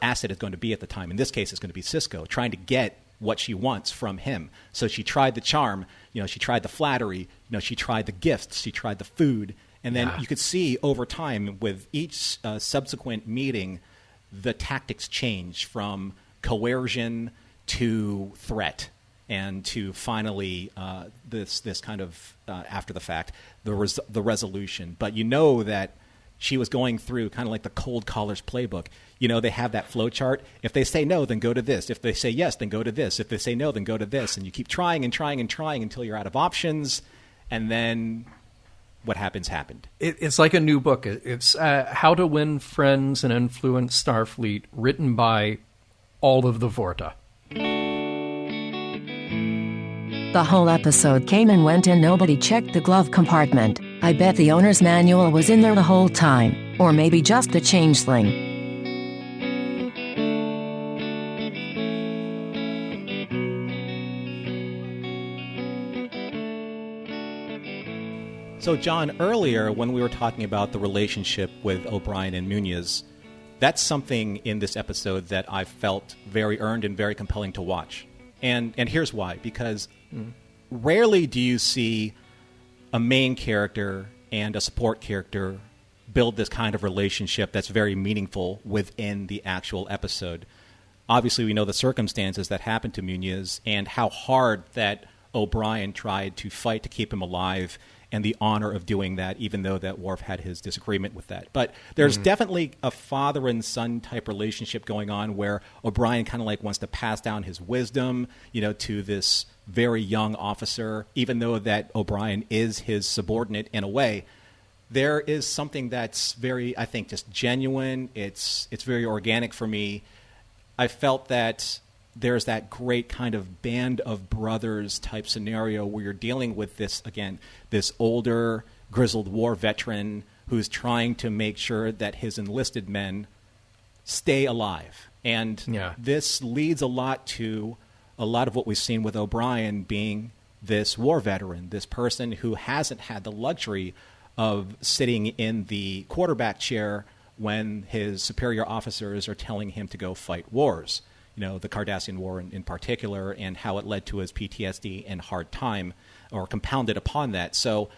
asset is going to be at the time. In this case, it's going to be Sisko, trying to get what she wants from him. So she tried the charm, she tried the flattery, she tried the gifts, she tried the food. And then you could see over time with each subsequent meeting, the tactics change from coercion to threat. And to finally this kind of after the fact, the resolution. But that she was going through kind of like the cold callers playbook. They have that flow chart. If they say no, then go to this. If they say yes, then go to this. If they say no, then go to this. And you keep trying and trying and trying until you're out of options. And then what happened. It's like a new book. It's How to Win Friends and Influence Starfleet, written by all of the Vorta. The whole episode came and went and nobody checked the glove compartment. I bet the owner's manual was in there the whole time. Or maybe just the changeling. So, John, earlier when we were talking about the relationship with O'Brien and Muniz, that's something in this episode that I felt very earned and very compelling to watch. And here's why. Because rarely do you see a main character and a support character build this kind of relationship that's very meaningful within the actual episode. Obviously, we know the circumstances that happened to Muniz and how hard that O'Brien tried to fight to keep him alive, and the honor of doing that, even though that Worf had his disagreement with that. But there's definitely a father and son type relationship going on where O'Brien kind of like wants to pass down his wisdom, to this very young officer, even though that O'Brien is his subordinate in a way. There is something that's very, I think, just genuine. It's very organic for me. I felt that there's that great kind of band of brothers type scenario where you're dealing with this older, grizzled war veteran who's trying to make sure that his enlisted men stay alive. And this leads a lot to a lot of what we've seen with O'Brien being this war veteran, this person who hasn't had the luxury of sitting in the quarterback chair when his superior officers are telling him to go fight wars. The Cardassian War in particular, and how it led to his PTSD and hard time, or compounded upon that. So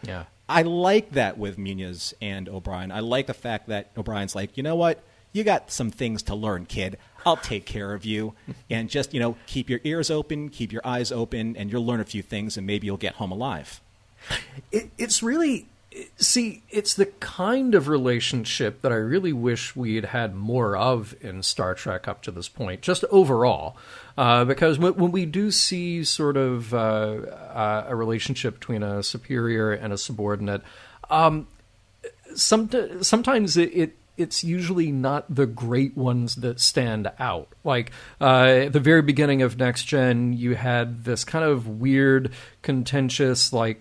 I like that with Muniz and O'Brien. I like the fact that O'Brien's like, you know what? You got some things to learn, kid. I'll take care of you. And just, keep your ears open, keep your eyes open, and you'll learn a few things, and maybe you'll get home alive. It's really See, it's the kind of relationship that I really wish we had had more of in Star Trek up to this point, just overall. Because when we do see sort of a relationship between a superior and a subordinate, sometimes it's usually not the great ones that stand out. Like at the very beginning of Next Gen, you had this kind of weird, contentious, like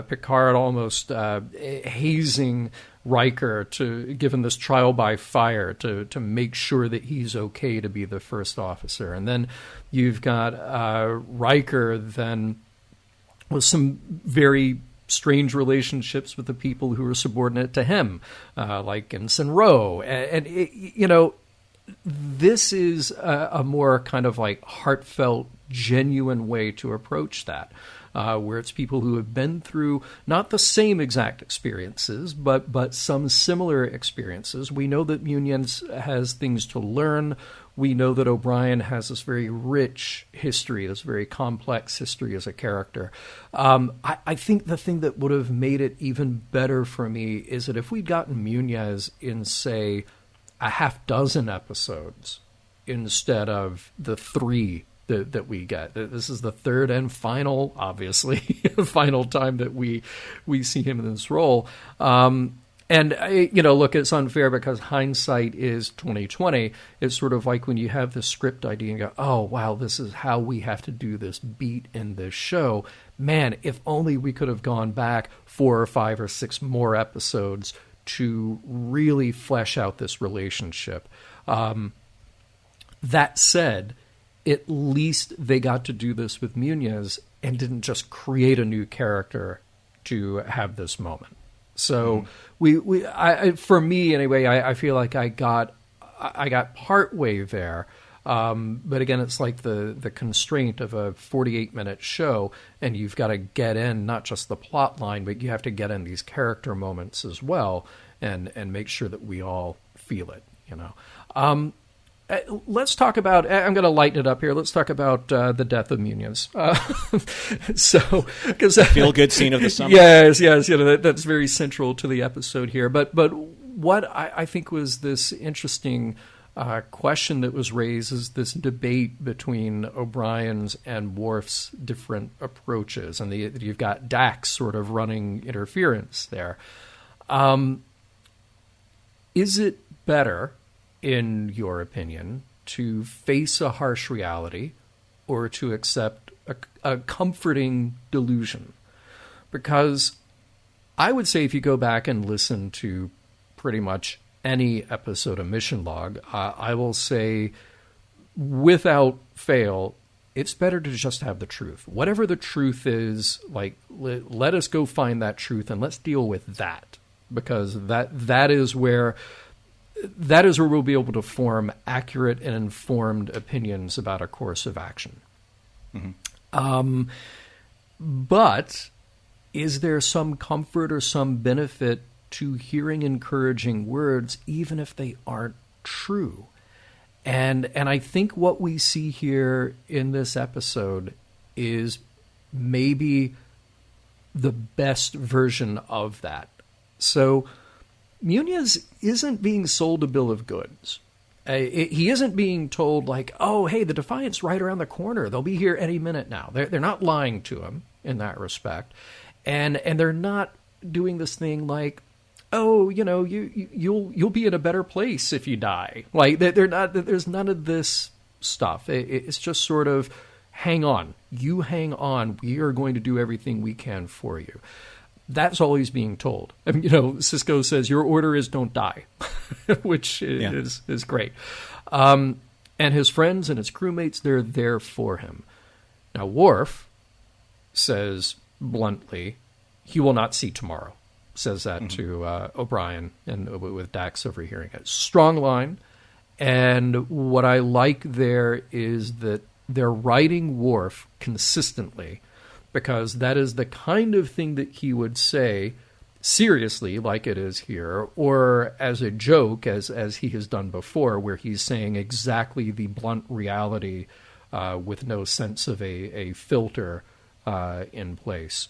Picard almost hazing Riker to give him this trial by fire to make sure that he's okay to be the first officer. And then you've got Riker then with some very strange relationships with the people who are subordinate to him, like Ensign Rowe. And this is a more kind of like heartfelt, genuine way to approach that, where it's people who have been through not the same exact experiences, but some similar experiences. We know that Muniz has things to learn. We know that O'Brien has this very rich history, this very complex history as a character. I think the thing that would have made it even better for me is that if we'd gotten Muniz in, say, a half dozen episodes instead of the 3 that we get. This is the third and final, obviously, final time that we see him in this role. And, look, it's unfair because hindsight is 2020. It's sort of like when you have this script idea and go, oh, wow, this is how we have to do this beat in this show. Man, if only we could have gone back 4 or 5 or 6 more episodes to really flesh out this relationship. That said, at least they got to do this with Muniz and didn't just create a new character to have this moment. So for me anyway, I feel like I got part way there. But again, it's like the constraint of a 48-minute show, and you've got to get in not just the plot line, but you have to get in these character moments as well, and make sure that we all feel it. Let's talk about. I'm going to lighten it up here. Let's talk about the death of Muniz. Because feel good scene of the summer. Yes. That's very central to the episode here. But what I think was this interesting question that was raised is this debate between O'Brien's and Worf's different approaches, and you've got Dax sort of running interference there. Is it better, in your opinion, to face a harsh reality or to accept a comforting delusion? Because I would say if you go back and listen to pretty much any episode of Mission Log, I will say without fail, it's better to just have the truth. Whatever the truth is, like, let us go find that truth and let's deal with that. Because that is where we'll be able to form accurate and informed opinions about a course of action. Mm-hmm. But is there some comfort or some benefit to hearing encouraging words, even if they aren't true? And I think what we see here in this episode is maybe the best version of that. So Muniz isn't being sold a bill of goods. He isn't being told, like, oh, hey, the Defiant's right around the corner. They'll be here any minute now. They're not lying to him in that respect. And they're not doing this thing like, oh, you'll be in a better place if you die. Like, they're not. There's none of this stuff. It's just sort of, hang on. You hang on. We are going to do everything we can for you. That's all he's being told. I mean, Sisko says, your order is don't die, which is great. And his friends and his crewmates, they're there for him. Now, Worf says bluntly, he will not see tomorrow. Says that to O'Brien, and with Dax overhearing it. Strong line. And what I like there is that they're writing Worf consistently, because that is the kind of thing that he would say seriously, like it is here, or as a joke, as he has done before, where he's saying exactly the blunt reality with no sense of a filter in place.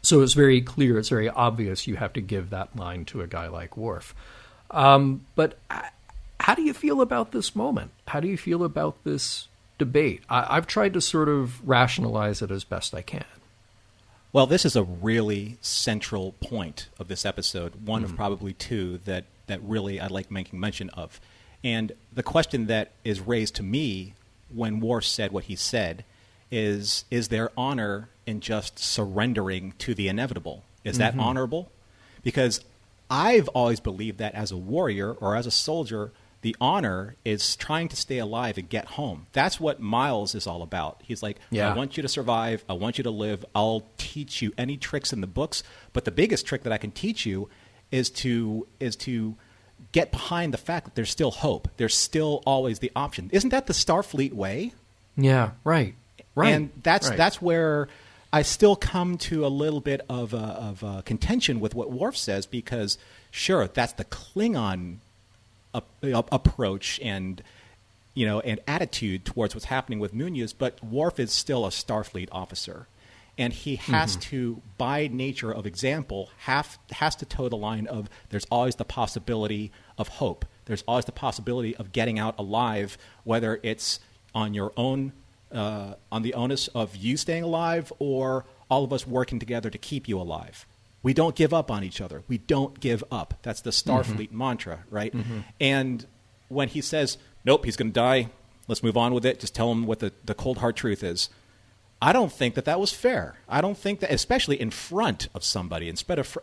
So it's very clear, it's very obvious you have to give that line to a guy like Worf. But how do you feel about this moment? How do you feel about this debate? I've tried to sort of rationalize it as best I can. Well, this is a really central point of this episode, one of probably two that really I'd like making mention of. And the question that is raised to me when Worf said what he said is there honor in just surrendering to the inevitable? Is that honorable? Because I've always believed that as a warrior or as a soldier, the honor is trying to stay alive and get home. That's what Miles is all about. He's like, I want you to survive. I want you to live. I'll teach you any tricks in the books. But the biggest trick that I can teach you is to get behind the fact that there's still hope. There's still always the option. Isn't that the Starfleet way? Yeah, right. And that's where I still come to a little bit of a contention with what Worf says, because sure, that's the Klingon approach and attitude towards what's happening with Munoz, but Worf is still a Starfleet officer, and he has to, by nature of example, has to toe the line of there's always the possibility of hope. There's always the possibility of getting out alive, whether it's on your own, on the onus of you staying alive, or all of us working together to keep you alive. We don't give up on each other. We don't give up. That's the Starfleet mantra, right? And when he says, nope, he's going to die, let's move on with it, just tell him what the cold hard truth is. I don't think that was fair. I don't think that, especially in front of somebody, instead of,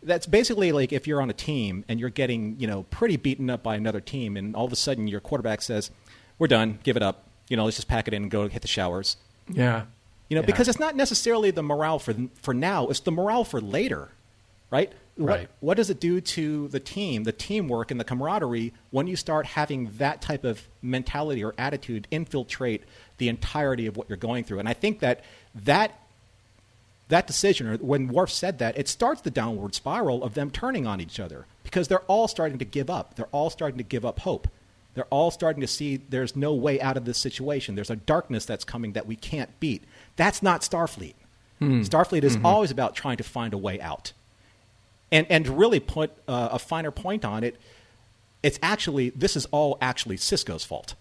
that's basically like if you're on a team and you're getting, pretty beaten up by another team, and all of a sudden your quarterback says, we're done, give it up. Let's just pack it in and go hit the showers. Yeah. Because it's not necessarily the morale for now, it's the morale for later, right? What does it do to the team, the teamwork and the camaraderie when you start having that type of mentality or attitude infiltrate the entirety of what you're going through? And I think that decision, or when Worf said that, it starts the downward spiral of them turning on each other, because they're all starting to give up. They're all starting to give up hope. They're all starting to see there's no way out of this situation. There's a darkness that's coming that we can't beat. That's not Starfleet. Starfleet is always about trying to find a way out. And to really put a finer point on it, this is all actually Sisko's fault.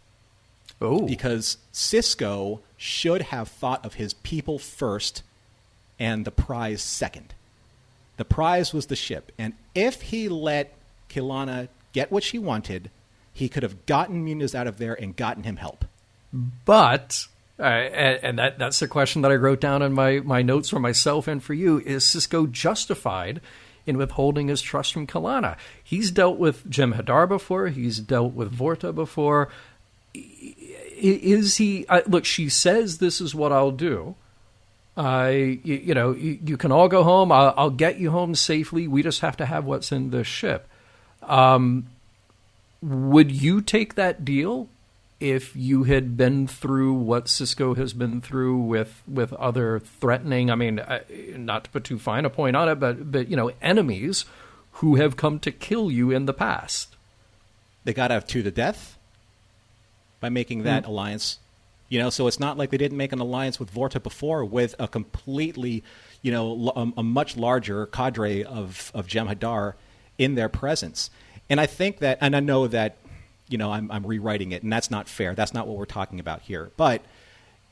Oh. Because Sisko should have thought of his people first and the prize second. The prize was the ship. And if he let Kilana get what she wanted, he could have gotten Munoz out of there and gotten him help. But, and that's the question that I wrote down in my notes for myself and for you, is Sisko justified in withholding his trust from Kilana? He's dealt with Jem'Hadar before. He's dealt with Vorta before. Is he... look, she says this is what I'll do. You can all go home. I'll get you home safely. We just have to have what's in this ship. Would you take that deal if you had been through what Sisko has been through with other threatening, not to put too fine a point on it, but enemies who have come to kill you in the past? They got out to the death by making that alliance. So it's not like they didn't make an alliance with Vorta before with a completely, a much larger cadre of Jem'Hadar in their presence. And I think that, and I know that, I'm rewriting it, and that's not fair. That's not what we're talking about here. But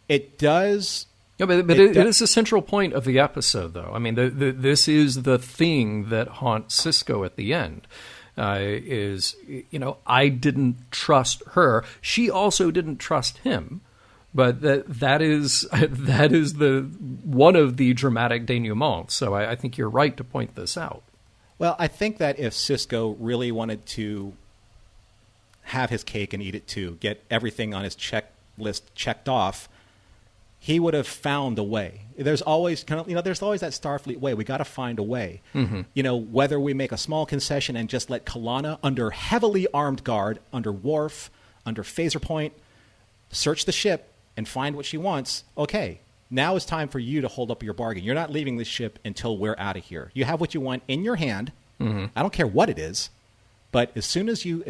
it does... Yeah, but it is a central point of the episode, though. This is the thing that haunts Sisko at the end. I didn't trust her. She also didn't trust him. But that is the one of the dramatic denouements. So I think you're right to point this out. Well, I think that if Sisko really wanted to have his cake and eat it too, get everything on his checklist checked off, he would have found a way. There's always there's always that Starfleet way. We got to find a way. Whether we make a small concession and just let Kilana, under heavily armed guard, under Worf, under phaser point, search the ship and find what she wants. Okay, now it's time for you to hold up your bargain. You're not leaving this ship until we're out of here. You have what you want in your hand. I don't care what it is, but as soon as you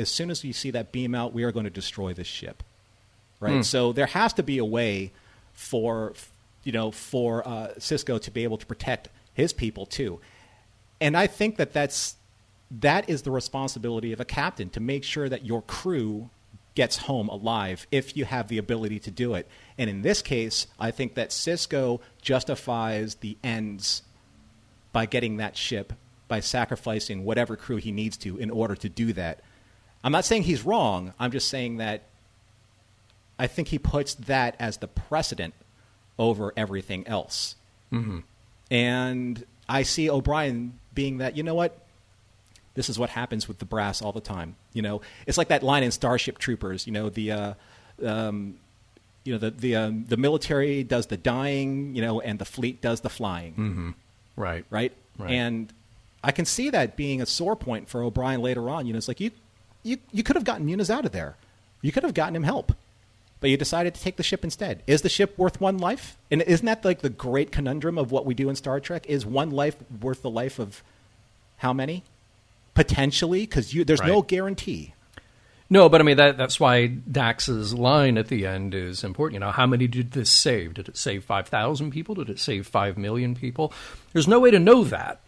see that beam out, we are going to destroy this ship. Right? So there has to be a way for for Sisko to be able to protect his people too. And I think that is the responsibility of a captain, to make sure that your crew gets home alive if you have the ability to do it. And in this case, I think that Sisko justifies the ends by getting that ship, by sacrificing whatever crew he needs to in order to do that. I'm not saying he's wrong. I'm just saying that I think he puts that as the precedent over everything else. Mm-hmm. And I see O'Brien being that, you know what? This is what happens with the brass all the time. It's like that line in Starship Troopers. The military does the dying, and the fleet does the flying. Mm-hmm. Right. And I can see that being a sore point for O'Brien later on. It's like you could have gotten Muniz out of there. You could have gotten him help, but you decided to take the ship instead. Is the ship worth one life? And isn't that like the great conundrum of what we do in Star Trek? Is one life worth the life of how many? Potentially, because there's no guarantee. No, but I mean, that's why Dax's line at the end is important. How many did this save? Did it save 5,000 people? Did it save 5 million people? There's no way to know that.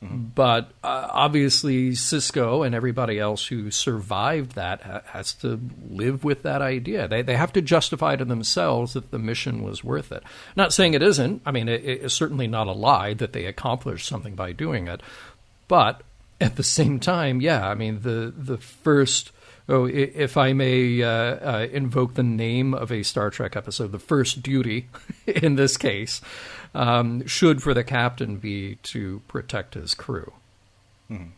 Mm-hmm. But obviously, Sisko and everybody else who survived that has to live with that idea. They have to justify to themselves that the mission was worth it. Not saying it isn't. I mean, it's certainly not a lie that they accomplished something by doing it. But at the same time, the first, if I may invoke the name of a Star Trek episode, the first duty in this case should for the captain be to protect his crew. Mm-hmm.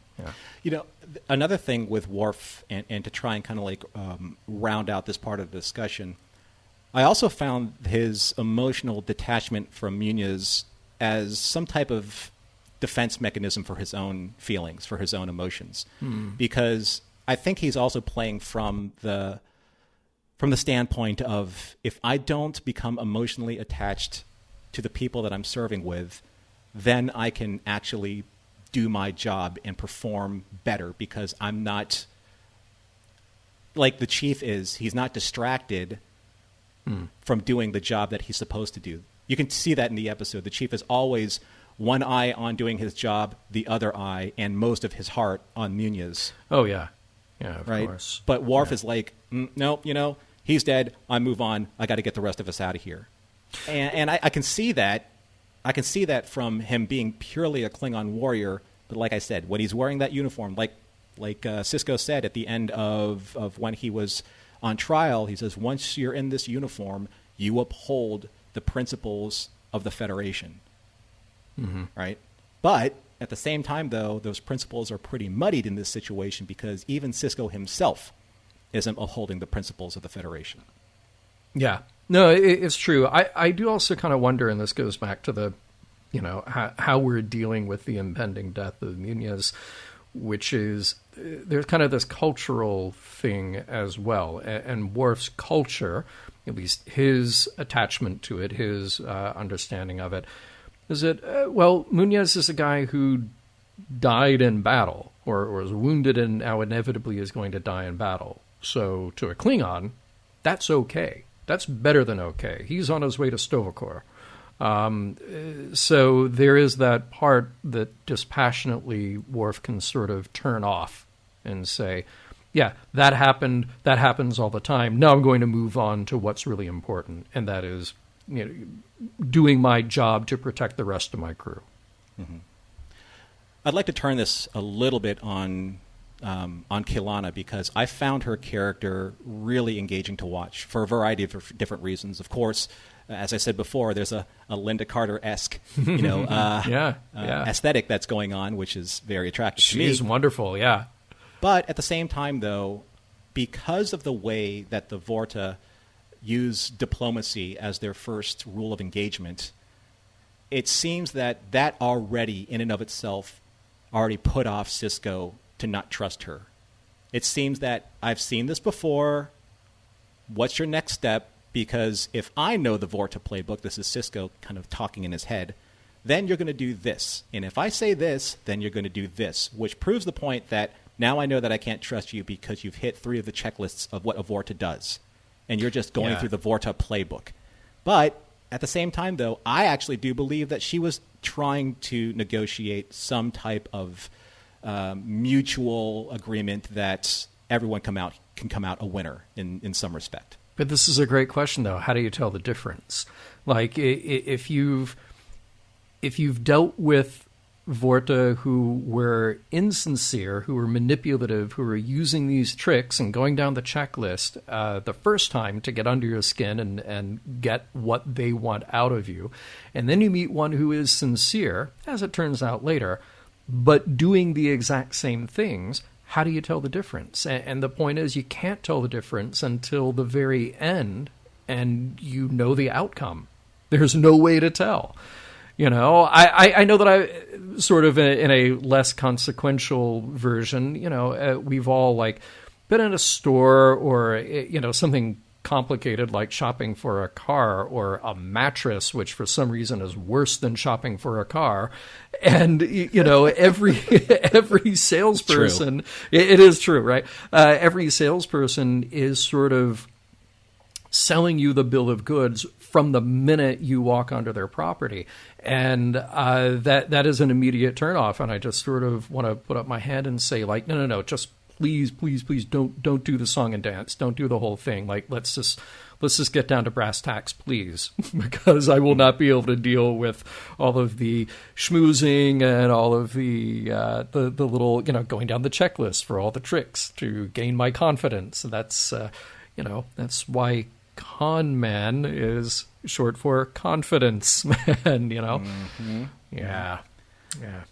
Yeah. Another thing with Worf, and to try and kind of round out this part of the discussion, I also found his emotional detachment from Muniz as some type of defense mechanism for his own feelings, for his own emotions, because I think he's also playing from the standpoint of, if I don't become emotionally attached to the people that I'm serving with, then I can actually do my job and perform better, because I'm not like the chief is. He's not distracted from doing the job that he's supposed to do. You can see that in the episode. The chief is always one eye on doing his job, the other eye, and most of his heart on Muniz. Oh, yeah. Yeah, of course. But Worf is like, no, he's dead. I move on. I got to get the rest of us out of here. And I can see that. I can see that from him being purely a Klingon warrior. But like I said, when he's wearing that uniform, like Sisko said at the end of when he was on trial, he says, once you're in this uniform, you uphold the principles of the Federation. Mm-hmm. Right? But at the same time, though, those principles are pretty muddied in this situation, because even Sisko himself isn't upholding the principles of the Federation. Yeah. No, it's true. I do also kind of wonder, and this goes back to the, how we're dealing with the impending death of Muniz, which is, there's kind of this cultural thing as well. And Worf's culture, at least his attachment to it, his understanding of it, is that, Muniz is a guy who died in battle, or was wounded and now inevitably is going to die in battle. So to a Klingon, that's okay. That's better than okay. He's on his way to Sto-Vo-Kor. So there is that part that dispassionately Worf can sort of turn off and say, yeah, that happened. That happens all the time. Now I'm going to move on to what's really important, and that is, doing my job to protect the rest of my crew. Mm-hmm. I'd like to turn this a little bit on K'Ehleyra, because I found her character really engaging to watch for a variety of different reasons. Of course, as I said before, there's a Linda Carter-esque, aesthetic that's going on, which is very attractive to me. She's wonderful, yeah. But at the same time, though, because of the way that the Vorta use diplomacy as their first rule of engagement, it seems that already, in and of itself, already put off Sisko to not trust her. It seems that I've seen this before. What's your next step? Because if I know the Vorta playbook, this is Sisko kind of talking in his head, then you're going to do this. And if I say this, then you're going to do this, which proves the point that now I know that I can't trust you because you've hit 3 of the checklists of what a Vorta does. And you're just going through the Vorta playbook. But at the same time, though, I actually do believe that she was trying to negotiate some type of mutual agreement that everyone can come out a winner in some respect. But this is a great question, though. How do you tell the difference? Like, if you've dealt with Vorta who were insincere, who were manipulative, who were using these tricks and going down the checklist the first time to get under your skin and get what they want out of you, and then you meet one who is sincere, as it turns out later, but doing the exact same things, how do you tell the difference? And the point is, you can't tell the difference until the very end and you know the outcome. There's no way to tell. You know, I know that I sort of in a less consequential version, you know, we've all like been in a store or, you know, something complicated like shopping for a car or a mattress, which for some reason is worse than shopping for a car. And, you know, every salesperson, it is true, right? Every salesperson is sort of selling you the bill of goods from the minute you walk onto their property. And that is an immediate turnoff. And I just sort of want to put up my hand and say, like, no, just please don't do the song and dance. Don't do the whole thing. Like, let's just get down to brass tacks, please, because I will not be able to deal with all of the schmoozing and all of the little, you know, going down the checklist for all the tricks to gain my confidence. That's you know, that's why con man is short for confidence man. You know, yeah.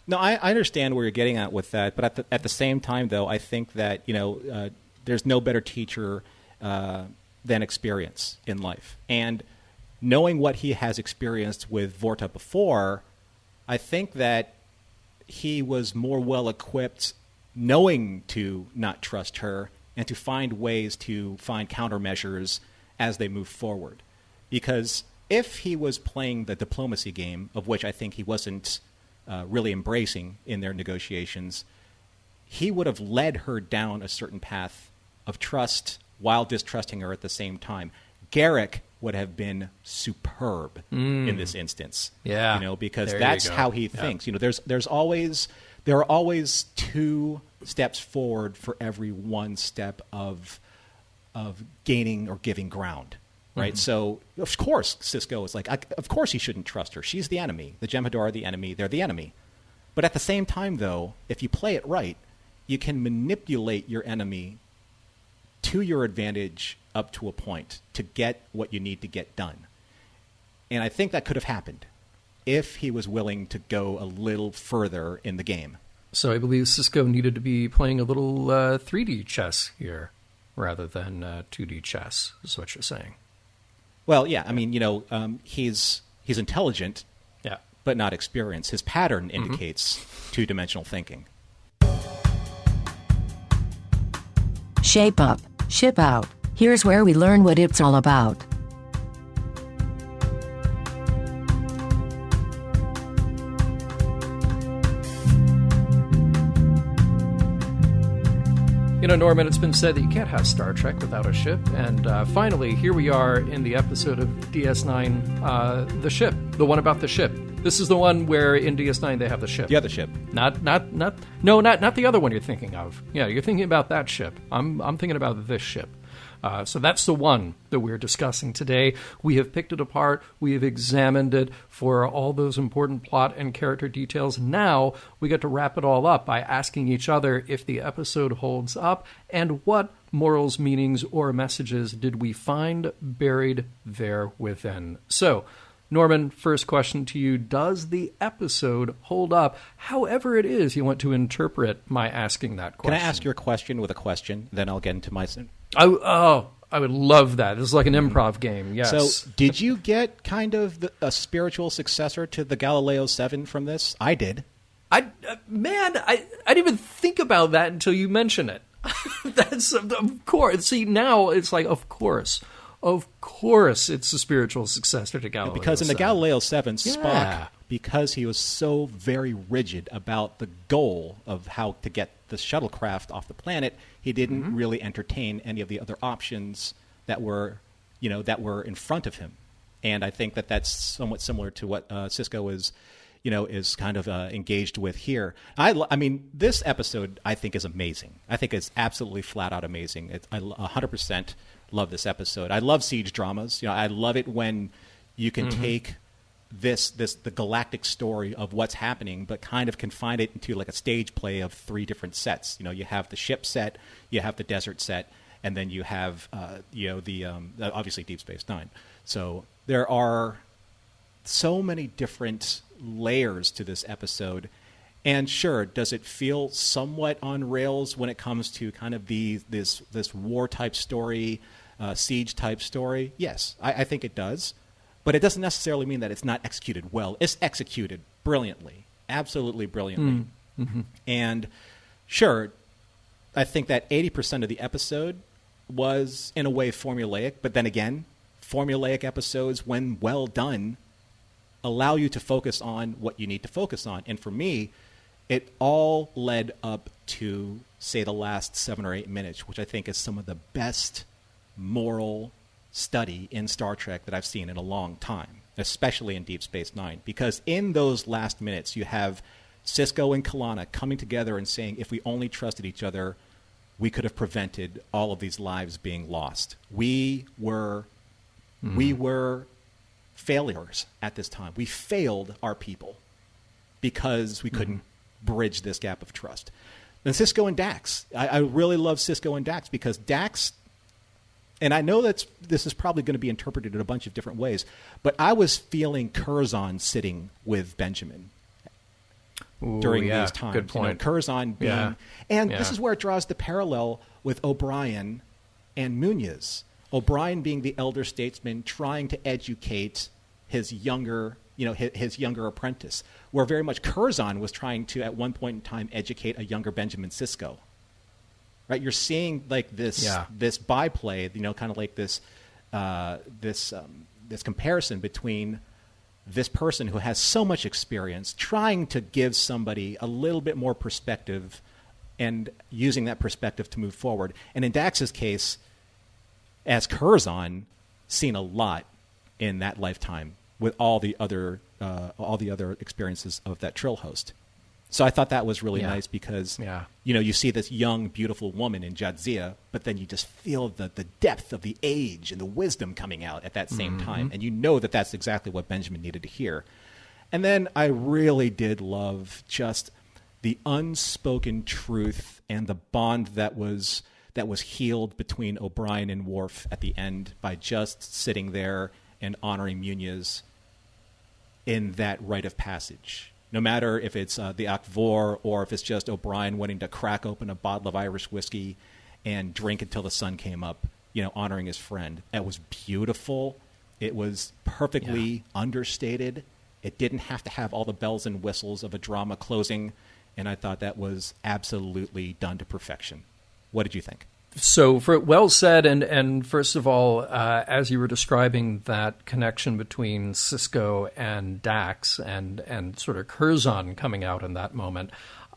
No, I understand where you're getting at with that, but at the same time, though, I think that, you know, there's no better teacher than experience in life. And knowing what he has experienced with Vorta before, I think that he was more well-equipped knowing to not trust her and to find ways to find countermeasures as they move forward. Because if he was playing the diplomacy game, of which I think he wasn't really embracing in their negotiations, he would have led her down a certain path of trust while distrusting her at the same time. Garrick would have been superb in this instance. Yeah, you know, because that's how he thinks. You know, there are always two steps forward for every one step of gaining or giving ground. Right, so of course Sisko is like, of course he shouldn't trust her. She's the enemy. The Jem'Hadar are the enemy. They're the enemy. But at the same time, though, if you play it right, you can manipulate your enemy to your advantage up to a point to get what you need to get done. And I think that could have happened if he was willing to go a little further in the game. So I believe Sisko needed to be playing a little 3D chess here rather than 2D chess, is what you're saying. Well, yeah, I mean, you know, he's intelligent, but not experienced. His pattern indicates two-dimensional thinking. Shape up, ship out. Here's where we learn what it's all about. You know, Norman, it's been said that you can't have Star Trek without a ship. And finally, here we are in the episode of DS9, The Ship, the one about the ship. This is the one where in DS9 they have the ship. The other ship. Not the other one you're thinking of. Yeah, you're thinking about that ship. I'm thinking about this ship. So that's the one that we're discussing today. We have picked it apart. We have examined it for all those important plot and character details. Now we get to wrap it all up by asking each other if the episode holds up and what morals, meanings, or messages did we find buried there within. So, Norman, first question to you. Does the episode hold up, however it is you want to interpret my asking that question? Can I ask your question with a question? Then I'll get into my... I would love that. This is like an improv game, yes. So did you get kind of a spiritual successor to the Galileo 7 from this? I did. I didn't even think about that until you mention it. That's, of course. See, now it's like, of course, it's a spiritual successor to Galileo 7. Because in the Galileo 7, Spock, because he was so very rigid about the goal of how to get the shuttlecraft off the planet, he didn't really entertain any of the other options that were in front of him. And I think that that's somewhat similar to what Sisko is kind of engaged with here. I mean, this episode I think is amazing. I think it's absolutely flat out amazing. I 100% love this episode. I love siege dramas. I love it when you can take the galactic story of what's happening, but kind of confine it into like a stage play of 3 different sets. You have the ship set, you have the desert set, and then you have the obviously Deep Space Nine. So there are so many different layers to this episode. And sure, does it feel somewhat on rails when it comes to kind of this war type story, siege type story? Yes, I think it does. But it doesn't necessarily mean that it's not executed well. It's executed brilliantly, absolutely brilliantly. Mm-hmm. And sure, I think that 80% of the episode was in a way formulaic. But then again, formulaic episodes, when well done, allow you to focus on what you need to focus on. And for me, it all led up to, say, the last 7 or 8 minutes, which I think is some of the best moral study in Star Trek that I've seen in a long time, especially in Deep Space Nine. Because in those last minutes, you have Sisko and Kalana coming together and saying, if we only trusted each other, we could have prevented all of these lives being lost. We were failures at this time. We failed our people because we couldn't bridge this gap of trust. And Sisko and Dax. I really love Sisko and Dax because Dax, and I know that this is probably going to be interpreted in a bunch of different ways, but I was feeling Curzon sitting with Benjamin during these times. Good point. Curzon being, this is where it draws the parallel with O'Brien and Muñiz. O'Brien being the elder statesman trying to educate his younger apprentice, where very much Curzon was trying to, at one point in time, educate a younger Benjamin Sisko. Right, you're seeing like this byplay, kind of like this comparison between this person who has so much experience trying to give somebody a little bit more perspective and using that perspective to move forward. And in Dax's case, as Curzon, seen a lot in that lifetime with all the other experiences of that Trill host. So I thought that was really nice because, you see this young, beautiful woman in Jadzia, but then you just feel the depth of the age and the wisdom coming out at that same time. And you know that that's exactly what Benjamin needed to hear. And then I really did love just the unspoken truth and the bond that was healed between O'Brien and Worf at the end by just sitting there and honoring Muñiz in that rite of passage. No matter if it's the Akvor or if it's just O'Brien wanting to crack open a bottle of Irish whiskey and drink until the sun came up, honoring his friend. That was beautiful. It was perfectly understated. It didn't have to have all the bells and whistles of a drama closing, and I thought that was absolutely done to perfection. What did you think? So, well said, and first of all, as you were describing that connection between Sisko and Dax and sort of Curzon coming out in that moment,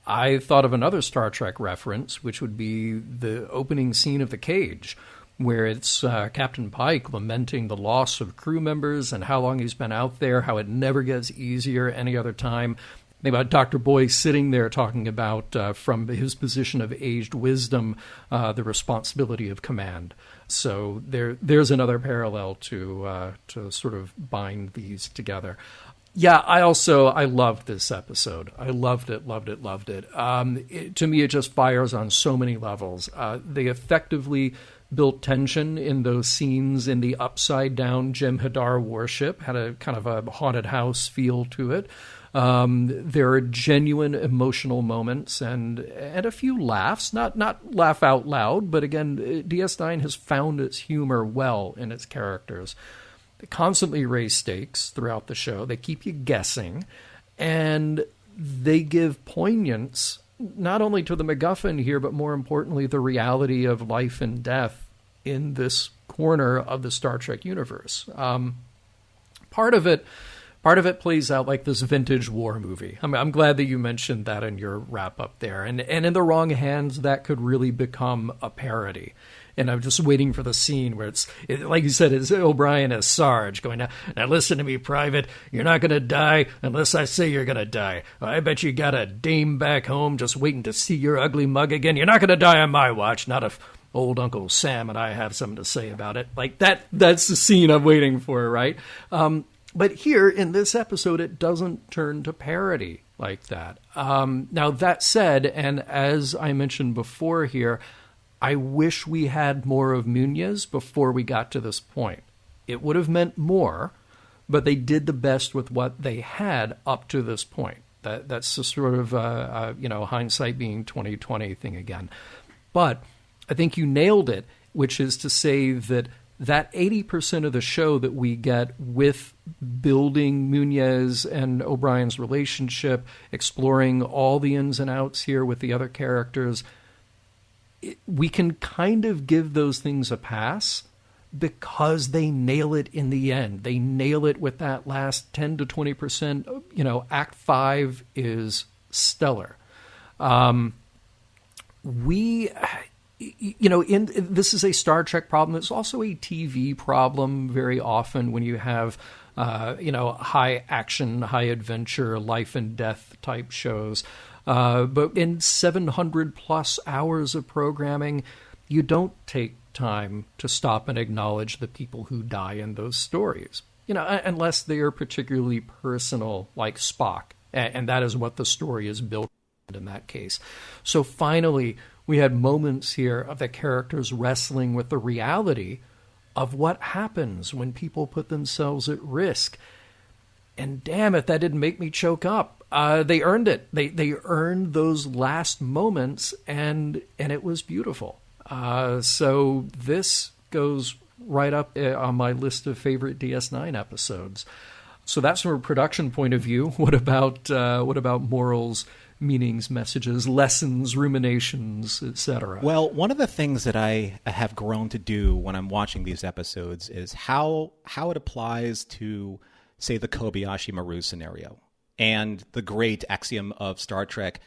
I thought of another Star Trek reference, which would be the opening scene of The Cage, where it's Captain Pike lamenting the loss of crew members and how long he's been out there, how it never gets easier any other time. Think about Dr. Boyce sitting there talking about, from his position of aged wisdom, the responsibility of command. So there's another parallel to sort of bind these together. Yeah, I loved this episode. I loved it. To me, it just fires on so many levels. They effectively built tension in those scenes in the upside-down Jem'Hadar warship, had a kind of a haunted house feel to it. There are genuine emotional moments and a few laughs, not laugh out loud, but again, DS9 has found its humor well in its characters. They constantly raise stakes throughout the show. They keep you guessing, and they give poignance not only to the MacGuffin here, but more importantly, the reality of life and death in this corner of the Star Trek universe. Part of it plays out like this vintage war movie. I'm glad that you mentioned that in your wrap-up there. And in the wrong hands, that could really become a parody. And I'm just waiting for the scene where like you said, it's O'Brien as Sarge going, now listen to me, Private. You're not going to die unless I say you're going to die. I bet you got a dame back home just waiting to see your ugly mug again. You're not going to die on my watch, not if old Uncle Sam and I have something to say about it. Like that's the scene I'm waiting for, right? But here in this episode, it doesn't turn to parody like that. Now, that said, and as I mentioned before here, I wish we had more of Munez before we got to this point. It would have meant more, but they did the best with what they had up to this point. That's the sort of hindsight being 20/20 thing again. But I think you nailed it, which is to say that 80% of the show that we get with building Munez and O'Brien's relationship, exploring all the ins and outs here with the other characters, we can kind of give those things a pass because they nail it in the end. They nail it with that last 10 to 20%. Act 5 is stellar. This is a Star Trek problem. It's also a TV problem very often when you have, high action, high adventure, life and death type shows. But in 700 plus hours of programming, you don't take time to stop and acknowledge the people who die in those stories, unless they are particularly personal, like Spock. And that is what the story is built in that case. So finally, we had moments here of the characters wrestling with the reality of what happens when people put themselves at risk. And damn it, that didn't make me choke up. They earned it. They earned those last moments, and it was beautiful. So this goes right up on my list of favorite DS9 episodes. So that's from a production point of view. What about morals, meanings, messages, lessons, ruminations, etc.? Well, one of the things that I have grown to do when I'm watching these episodes is how it applies to, say, the Kobayashi Maru scenario and the great axiom of Star Trek,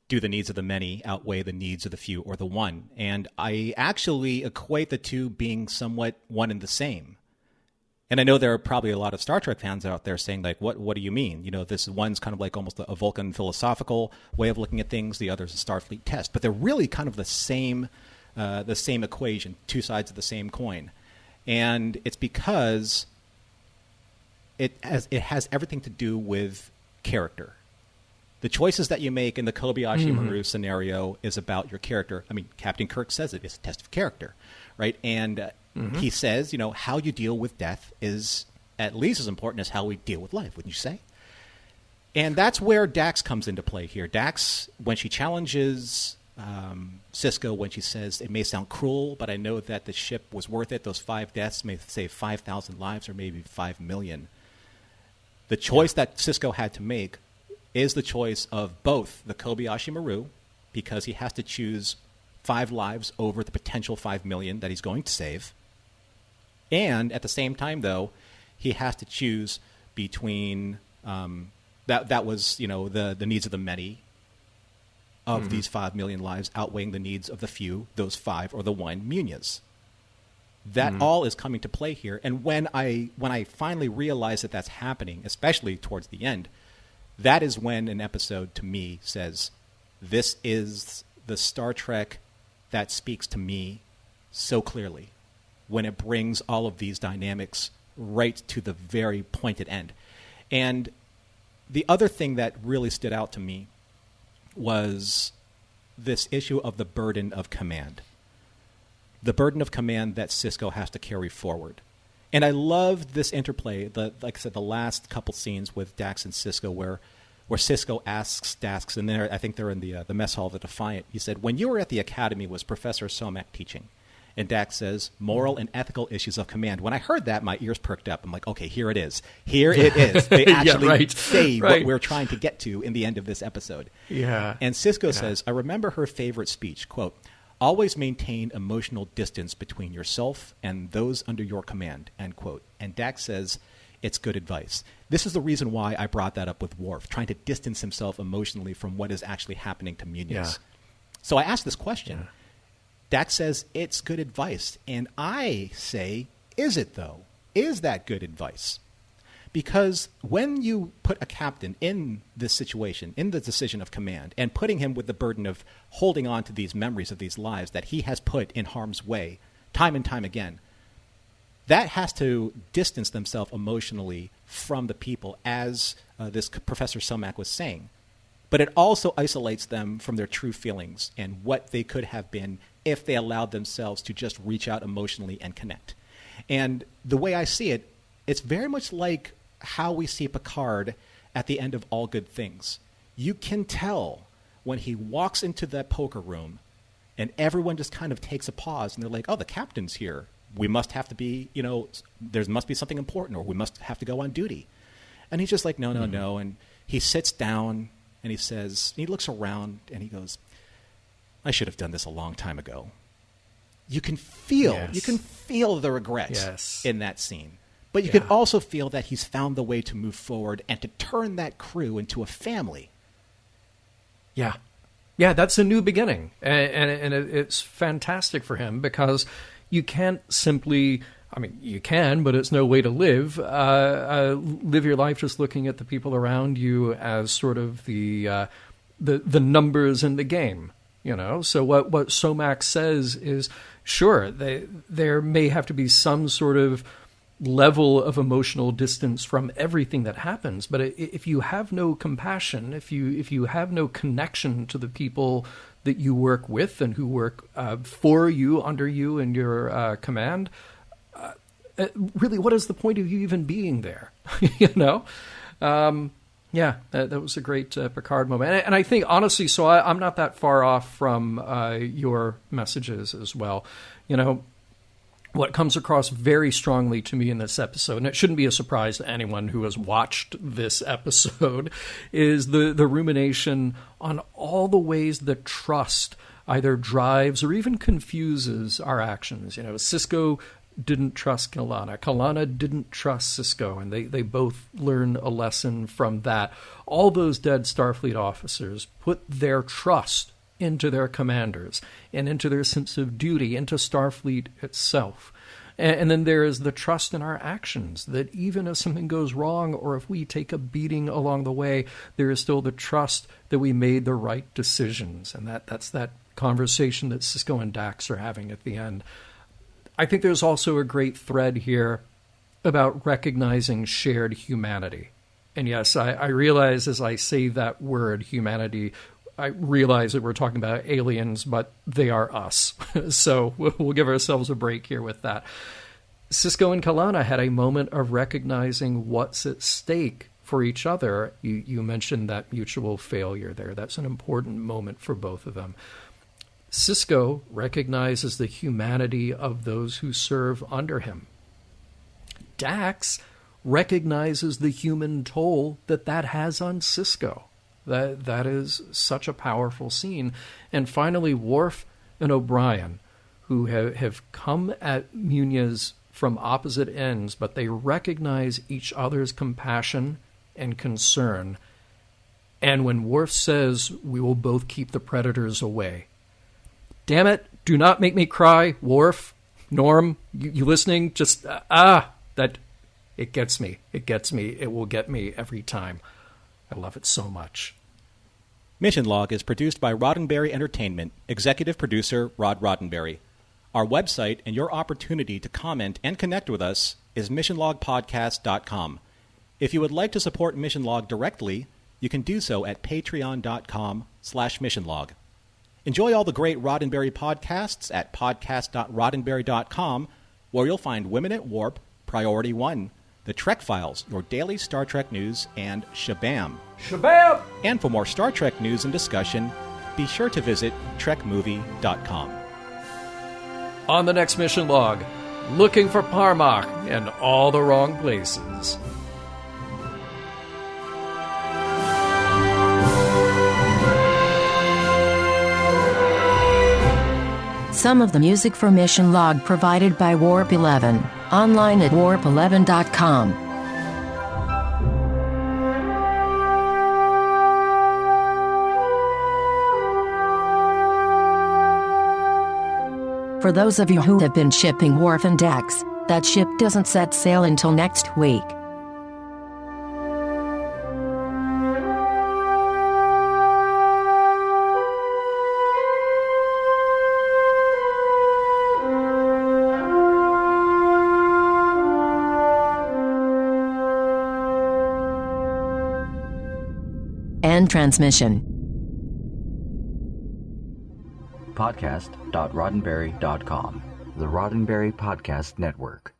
do the needs of the many outweigh the needs of the few or the one? And I actually equate the two being somewhat one and the same. And I know there are probably a lot of Star Trek fans out there saying, like, what do you mean? This one's kind of like almost a Vulcan philosophical way of looking at things. The other's a Starfleet test. But they're really kind of the same equation, two sides of the same coin. And it's because it has everything to do with character. The choices that you make in the Kobayashi Maru scenario is about your character. I mean, Captain Kirk says it's a test of character, right? And he says, how you deal with death is at least as important as how we deal with life, wouldn't you say? And that's where Dax comes into play here. Dax, when she challenges Sisko, when she says, it may sound cruel, but I know that the ship was worth it. Those 5 deaths may save 5,000 lives or maybe 5 million. The choice that Sisko had to make is the choice of both the Kobayashi Maru, because he has to choose 5 lives over the potential 5 million that he's going to save. And at the same time, though, he has to choose between that was, the needs of the many of these 5 million lives outweighing the needs of the few, those 5 or the 1 Munez. That all is coming to play here. And when I finally realize that that's happening, especially towards the end, that is when an episode to me says, this is the Star Trek that speaks to me so clearly, when it brings all of these dynamics right to the very pointed end. And the other thing that really stood out to me was this issue of the burden of command. The burden of command that Sisko has to carry forward. And I loved this interplay, like I said, the last couple scenes with Dax and Sisko, where Sisko asks Dax, and I think they're in the mess hall of the Defiant. He said, when you were at the academy, was Professor Somak teaching? And Dax says, moral and ethical issues of command. When I heard that, my ears perked up. I'm like, okay, here it is. Here it is. They actually say what we're trying to get to in the end of this episode. Yeah. And Sisko says, I remember her favorite speech, quote, always maintain emotional distance between yourself and those under your command, end quote. And Dax says, it's good advice. This is the reason why I brought that up with Worf, trying to distance himself emotionally from what is actually happening to Munez. Yeah. So I asked this question. Dax says it's good advice. And I say, is it though? Is that good advice? Because when you put a captain in this situation, in the decision of command, and putting him with the burden of holding on to these memories of these lives that he has put in harm's way time and time again, that has to distance themselves emotionally from the people, as this Professor Somak was saying. But it also isolates them from their true feelings and what they could have been if they allowed themselves to just reach out emotionally and connect. And the way I see it, it's very much like how we see Picard at the end of All Good Things. You can tell when he walks into that poker room and everyone just kind of takes a pause and they're like, oh, the captain's here. We must have to be, there must be something important, or we must have to go on duty. And he's just like, no. And he sits down and he looks around and he goes, I should have done this a long time ago. You can feel the regret in that scene. But you can also feel that he's found the way to move forward and to turn that crew into a family. Yeah. Yeah, that's a new beginning. And it's fantastic for him, because you can't simply, you can, but it's no way to live. Live your life just looking at the people around you as sort of the numbers in the game. So what Somak says is, sure, there may have to be some sort of level of emotional distance from everything that happens, but if you have no compassion, if you have no connection to the people that you work with and who work for you, under you, in your command, really, what is the point of you even being there? That was a great Picard moment. And I think, honestly, so I'm not that far off from your messages as well. What comes across very strongly to me in this episode, and it shouldn't be a surprise to anyone who has watched this episode, is the rumination on all the ways that trust either drives or even confuses our actions. Sisko didn't trust Kalana. Kalana didn't trust Sisko, and they both learn a lesson from that. All those dead Starfleet officers put their trust into their commanders and into their sense of duty, into Starfleet itself. And then there is the trust in our actions, that even if something goes wrong or if we take a beating along the way, there is still the trust that we made the right decisions. And that's that conversation that Sisko and Dax are having at the end. I think there's also a great thread here about recognizing shared humanity. And yes, I realize as I say that word, humanity, I realize that we're talking about aliens, but they are us. So we'll give ourselves a break here with that. Sisko and Kalana had a moment of recognizing what's at stake for each other. You mentioned that mutual failure there. That's an important moment for both of them. Sisko recognizes the humanity of those who serve under him. Dax recognizes the human toll that has on Sisko. That is such a powerful scene. And finally, Worf and O'Brien, who have come at Muniz from opposite ends, but they recognize each other's compassion and concern. And when Worf says, we will both keep the predators away. Damn it, do not make me cry, Worf, Norm, you listening? Just, that, it gets me. It gets me. It will get me every time. I love it so much. Mission Log is produced by Roddenberry Entertainment, executive producer Rod Roddenberry. Our website and your opportunity to comment and connect with us is missionlogpodcast.com. If you would like to support Mission Log directly, you can do so at patreon.com/missionlog. Enjoy all the great Roddenberry podcasts at podcast.roddenberry.com, where you'll find Women at Warp, Priority 1, The Trek Files, your daily Star Trek news, and Shabam. Shabam! And for more Star Trek news and discussion, be sure to visit trekmovie.com. On the next Mission Log, looking for Parmak in all the wrong places. Some of the music for Mission Log provided by Warp 11, online at warp11.com. For those of you who have been shipping Worf and Dax, that ship doesn't set sail until next week. End transmission. Podcast.roddenberry.com, the Roddenberry Podcast Network.